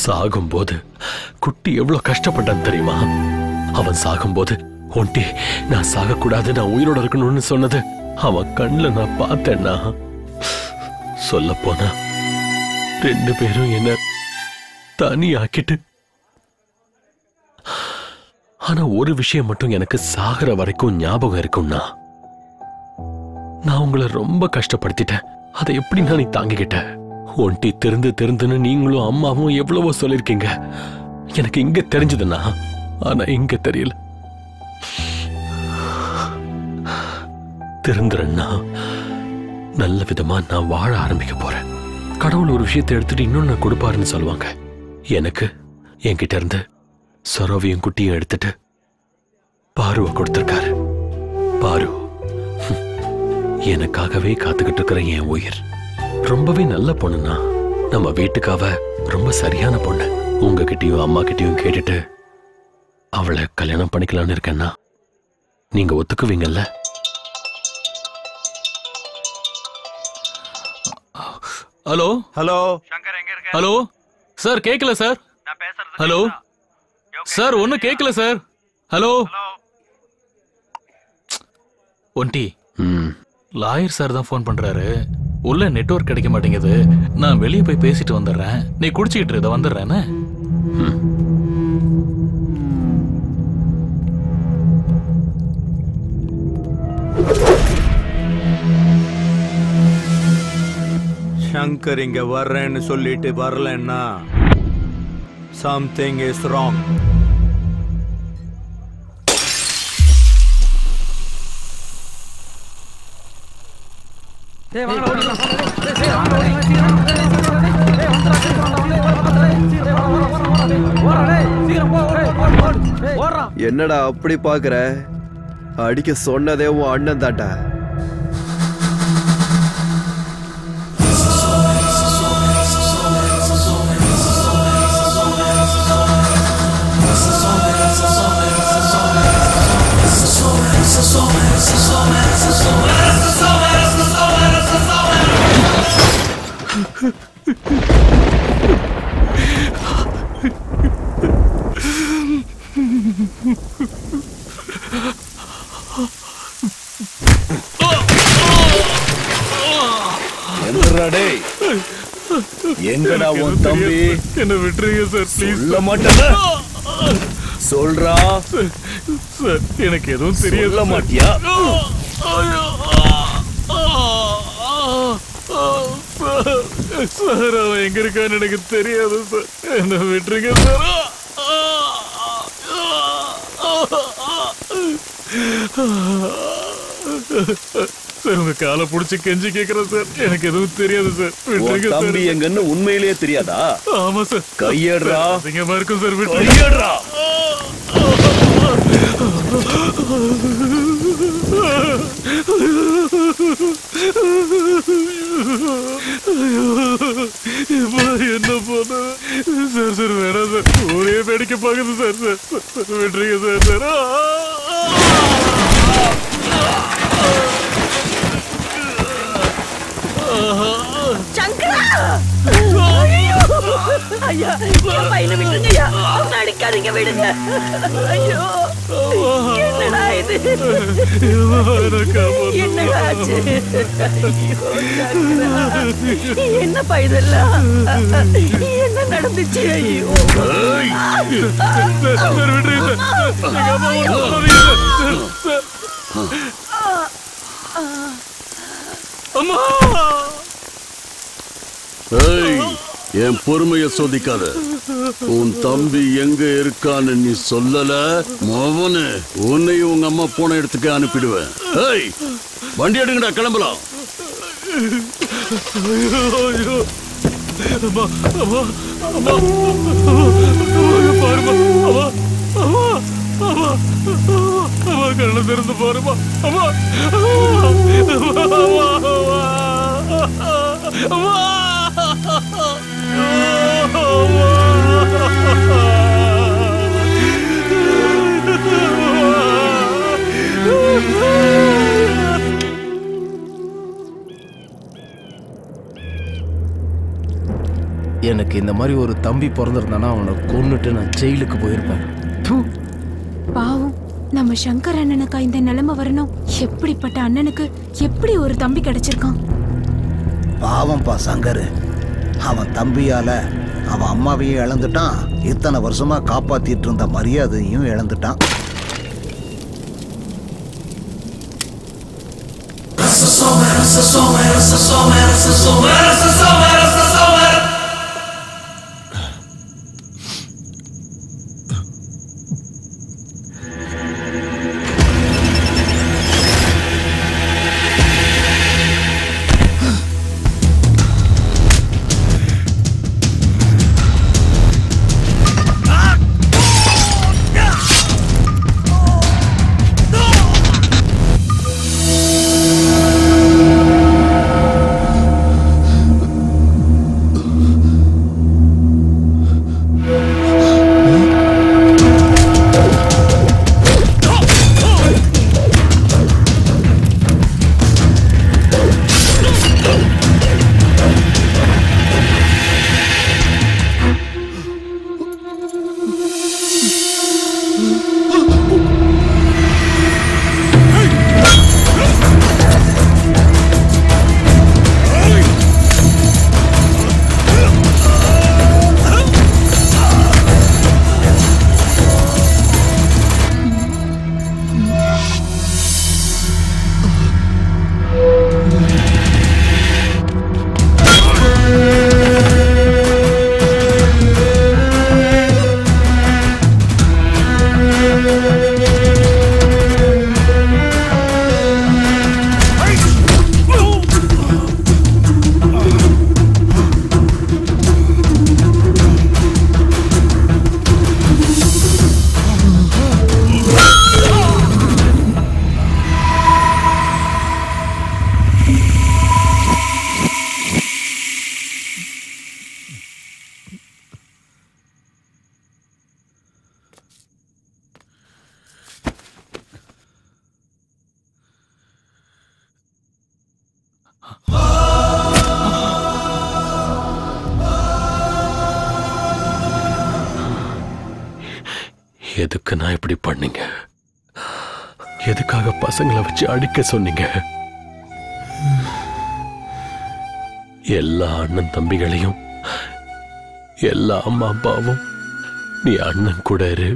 சாகும்போது குட்டி எவ்வளவு கஷ்டப்பட்டான் தெரியுமா? அவன் சாகும்போது ஒண்டி நான் சாகக்கூடாது, நான் உயிரோட இருக்கணும்னு சொன்னது அவன் கண்ணுல நான் பார்த்தேன்னா. சொல்ல போனா 2 பேரும் என்ன தனியாக்கிட்டு. ஆனா ஒரு விஷயம் மட்டும் எனக்கு சாகிற வரைக்கும் ஞாபகம் இருக்கும்னா, நான் உங்களை ரொம்ப கஷ்டப்படுத்திட்டேன். அதை எப்படி நான் நீ தாங்கிக்கிட்ட? ஒண்டி திருந்துன்னு நீங்களும் அம்மாவும் எவ்வளவோ சொல்லிருக்கீங்க. எனக்கு இங்க தெரிஞ்சதுன்னா, ஆனா இங்க தெரியல. திருந்துறேன்னா நல்ல விதமா நான் வாழ ஆரம்பிக்க போறேன். கடவுள் ஒரு விஷயத்தை எடுத்துட்டு இன்னொன்னு கொடுப்பாருன்னு சொல்லுவாங்க. எனக்கு என்கிட்ட இருந்து சரோவியும் குட்டியும் எடுத்துட்டு பாருவ கொடுத்திருக்காரு. பாரு எனக்காகவே காத்துக்கிட்டு இருக்கிற என் உயிர். ரொம்பவே நல்ல பொண்ணுன்னா, நம்ம வீட்டுக்காவ ரொம்ப சரியான பொண்ணு. உங்ககிட்டயும் அம்மா கிட்டயும் கேட்டுட்டு அவளை கல்யாணம் பண்ணிக்கலாம்னு இருக்கேன்னா நீங்க ஒத்துக்குவீங்கல்ல? ஹலோ ஹலோ ஹலோ சார், கேட்கல சார். ஹலோ சார், ஒன்னும் கேட்கல சார். ஹலோ ஒன்டி, லாயர் சார் தான் போன் பண்றாரு. உள்ள நெட்வொர்க் கிடைக்க மாட்டேங்குது. நான் வெளியே போய் பேசிட்டு வந்துடுறேன். நீ குடிச்சிட்டு இதை வந்துடுறேன்னு. சங்கர் இங்க வர்றேன்னு சொல்லிட்டு வரலன்னா something is wrong. என்னடா அப்படி பாக்குற? அடிக்க சொன்னதே உன் அண்ணன் தாண்டா. எங்கடா உன் தம்பி? என்ன விட்டுருங்க சார், ப்ளீஸ். சொல்ல மாட்டேன். சொல்றா சார், எனக்கு எதுவும் தெரியாது. சொல்ல மாட்டியா? சார், அவன் எங்க இருக்கான்னு எனக்கு தெரியாது சார். என்ன விட்டுருங்க சார். சார், உங்க காலை புடிச்சு கெஞ்சி கேக்குறேன் சார். எனக்கு எதுவும் தெரியாது சார். விட்டுருங்க சார். தம்பி எங்கன்னு உண்மையிலேயே தெரியாதா? ஆமா சார். கையேடுறா. அதிகமா இருக்கும் சார். கையேடுறா. என்ன போன சார்? சார் வேணாம் சார். ஒரே வேடிக்கை பாக்குது சார். சார் விட்டுருங்க சார். சார் சங்கரா! ஐயோ! ஐயா, என் பையனை விட்டுருங்கய்யா. அவனை அடிக்காதீங்க, விடுங்க. ஐயோ! என்னடா இது? என்னடா ஆச்சு? ஐயோ, சங்கரா! என்னப்பா இதெல்லாம்? என்ன நடந்துச்சு? ஐயோ! அம்மா! ஏய், என் பொறுமைய சோதிக்காத. உன் தம்பி எங்க இருக்கான்னு நீ சொல்லல மோவனு உன்னையும் உங்க அம்மா போன இடத்துக்கு அனுப்பிடுவேன். ஏய், வண்டி எடுங்கடா, கிளம்பலாம். கண்ண திறந்து பாருமா. அம்மா எனக்கு இந்த மாதிரி ஒரு தம்பி பிறந்திருந்தானா அவனை கொன்னுட்டு நான் ஜெயிலுக்கு போயிருப்பேன். பாவம், நம்ம சங்கர் அண்ணனுக்கா இந்த நிலைமை வரணும்? எப்படிப்பட்ட அண்ணனுக்கு எப்படி ஒரு தம்பி கிடைச்சிருக்கான்? பாவம்பா சங்கர். அவன் தம்பியால அவன் அம்மாவையும் இழந்துட்டான், இத்தனை வருஷமா காப்பாத்திட்டு இருந்த மரியாதையும் இழந்துட்டான். எதுக்கு நான் இப்படி பண்ணீங்க? எதுக்காக பசங்களை வச்சு அடிக்க சொன்னீங்க? எல்லா அண்ணன் தம்பிகளையும், எல்லா அம்மா அப்பாவும் நீ அண்ணன் கூட இரு,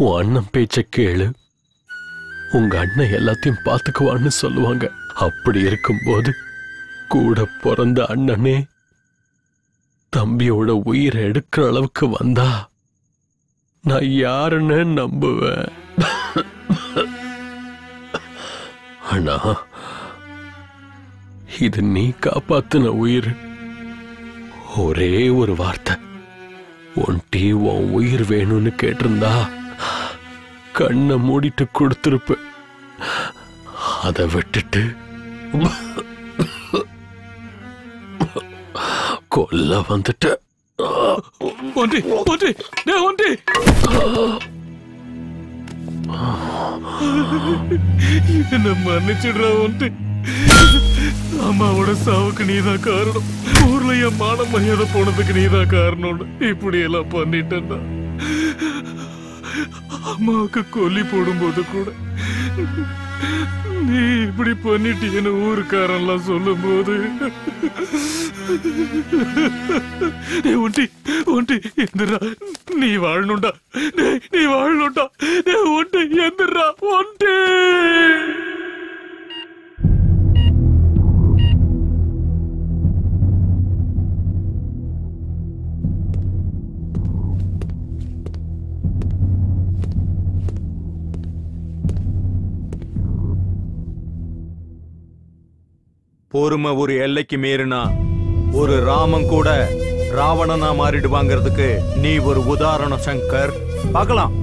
உன் அண்ணன் பேச்ச கேளு, உங்க அண்ணன் எல்லாத்தையும் பார்த்துக்குவான்னு சொல்லுவாங்க. அப்படி இருக்கும்போது கூட பிறந்த அண்ணனே தம்பியோட உயிரை எடுக்கிற அளவுக்கு வந்தா நான் யாருன்னு நம்புவேன். ஆனா இது நீ காப்பாத்தின உயிர். ஒரே ஒரு வார்த்தை, ஒன்டி உன் உயிர் வேணும்னு கேட்டிருந்தா கண்ணை மூடிட்டு கொடுத்திருப்ப. அதை விட்டுட்டு கொல்ல வந்துட்ட. ஒன்டி ஒன்டி டேய் ஒன்டி, என்ன மன்னிச்சிடுறா ஒன்டி. அம்மாவோட சாவுக்கு நீதான் காரணம். ஊர்ல என் மான மரியாதை போனதுக்கு நீதான் காரணம். இப்படி எல்லாம் பண்ணிட்டேன்னா அம்மாவுக்கு கொல்லி போடும்போது கூட நீ இப்படி பண்ணிட்டீன்னு ஊருக்காரெல்லாம் சொல்லும் போது ஒண்டி ஒண்டி எந்திரா, நீ வாழணும்டா, நீ வாழணும்டா, ஒண்டி எந்திரா, ஒண்டி. பொறுமை ஒரு எல்லைக்கு மீறினா ஒரு ராமன் கூட ராவணனா மாறிடுவாங்கிறதுக்கு நீ ஒரு உதாரணம் சங்கர். பார்க்கலாம்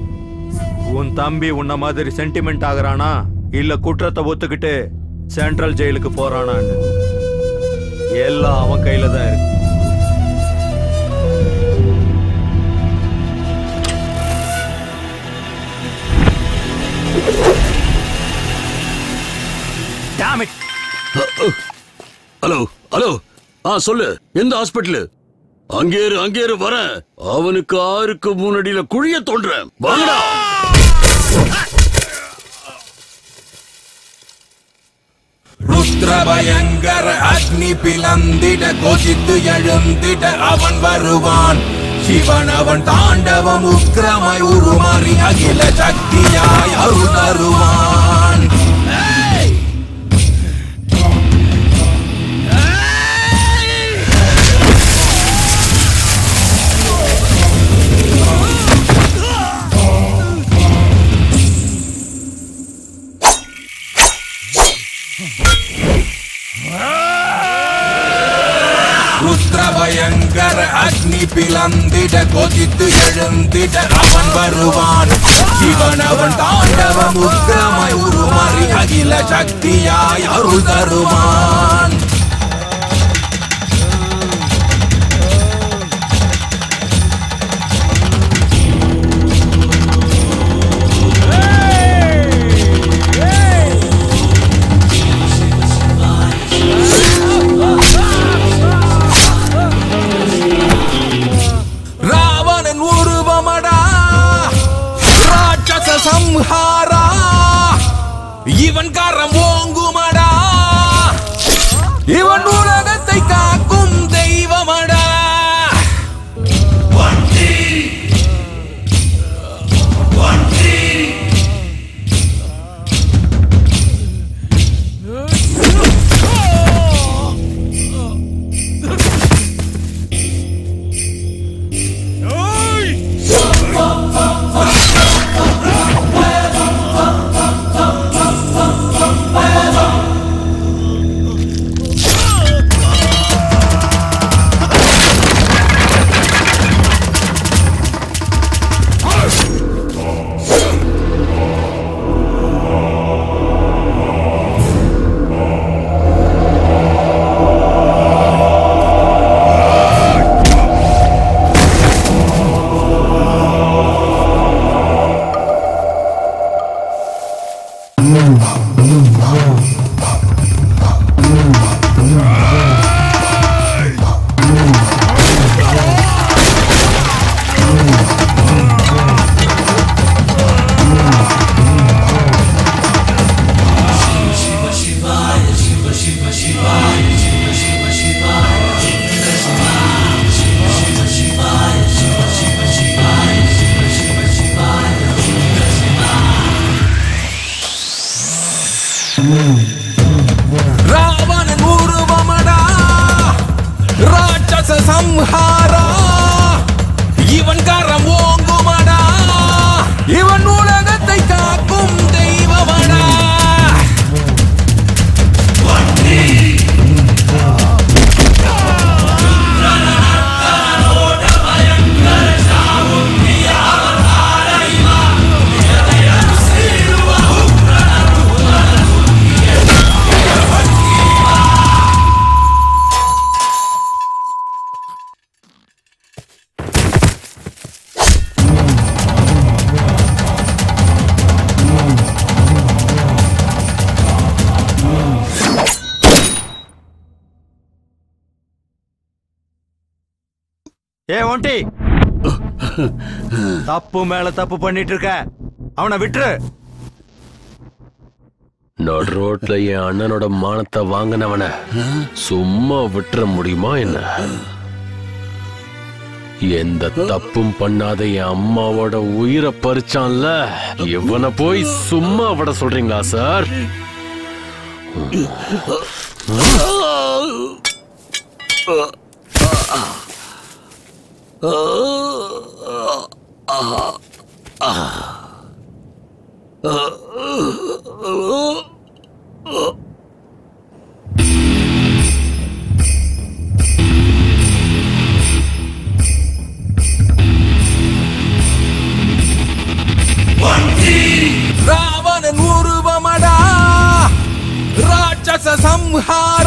உன் தம்பி உன்ன மாதிரி சென்டிமெண்ட் ஆகுறானா இல்ல குற்றத்தை ஒத்துக்கிட்டு சென்ட்ரல் ஜெயிலுக்கு போறானான்னு. எல்லாம் அவன் கையில தான் இருக்கு. ஹலோ ஹலோ, சொல்லு, எந்த ஹாஸ்பிட்டல்? அங்கேரு வரேன். அவனுக்கு 6க்கு முன்னாடியில குழிய தோன்றேன். வாங்கடா. ருத்ரபயங்கர அக்னி பிளந்திட கொதித்து எழுந்திட அவன் வருவான். சிவன் அவன் தாண்டவம் உக்கிரமாய் உருமாறி அகில சக்தியாய் அருள் தருவான். ருத்ரபயங்கர அக்னி பிளந்திட கொதித்து எழுந்திட அவன் வருவான். சிவன் அவன் தாண்டவம் உக்கிரமாய் உருமாறி அகில சக்தியாய் அருள் தருவான். சம்ஹாரா இவன் கரம் ஓங்குமடா, இவன் உலகத்தை காக்கும் தெய்வமடா. ராவணன் உருவமடா, ராட்சச சம்ஹாரா இவன் கரம் ஓங்குமடா, இவன் உலகத்தை காக்கும் தெய்வமடா. ஏ ஒண்டி, தப்பு மேல தப்பு பண்ணிட்டு இருக்க, அவனை விட்டுரு. நடு ரோட்ல என் அண்ணனோட மானத்தை வாங்கினவன சும்மா விட்டுற முடியுமா என்ன? எந்த தப்பும் பண்ணாத என் அம்மாவோட உயிரை பறிச்சான்ல, இவனை போய் சும்மா விட சொல்றீங்களா சார்? ராவணன் உருவமடா ராட்சச சம்ஹார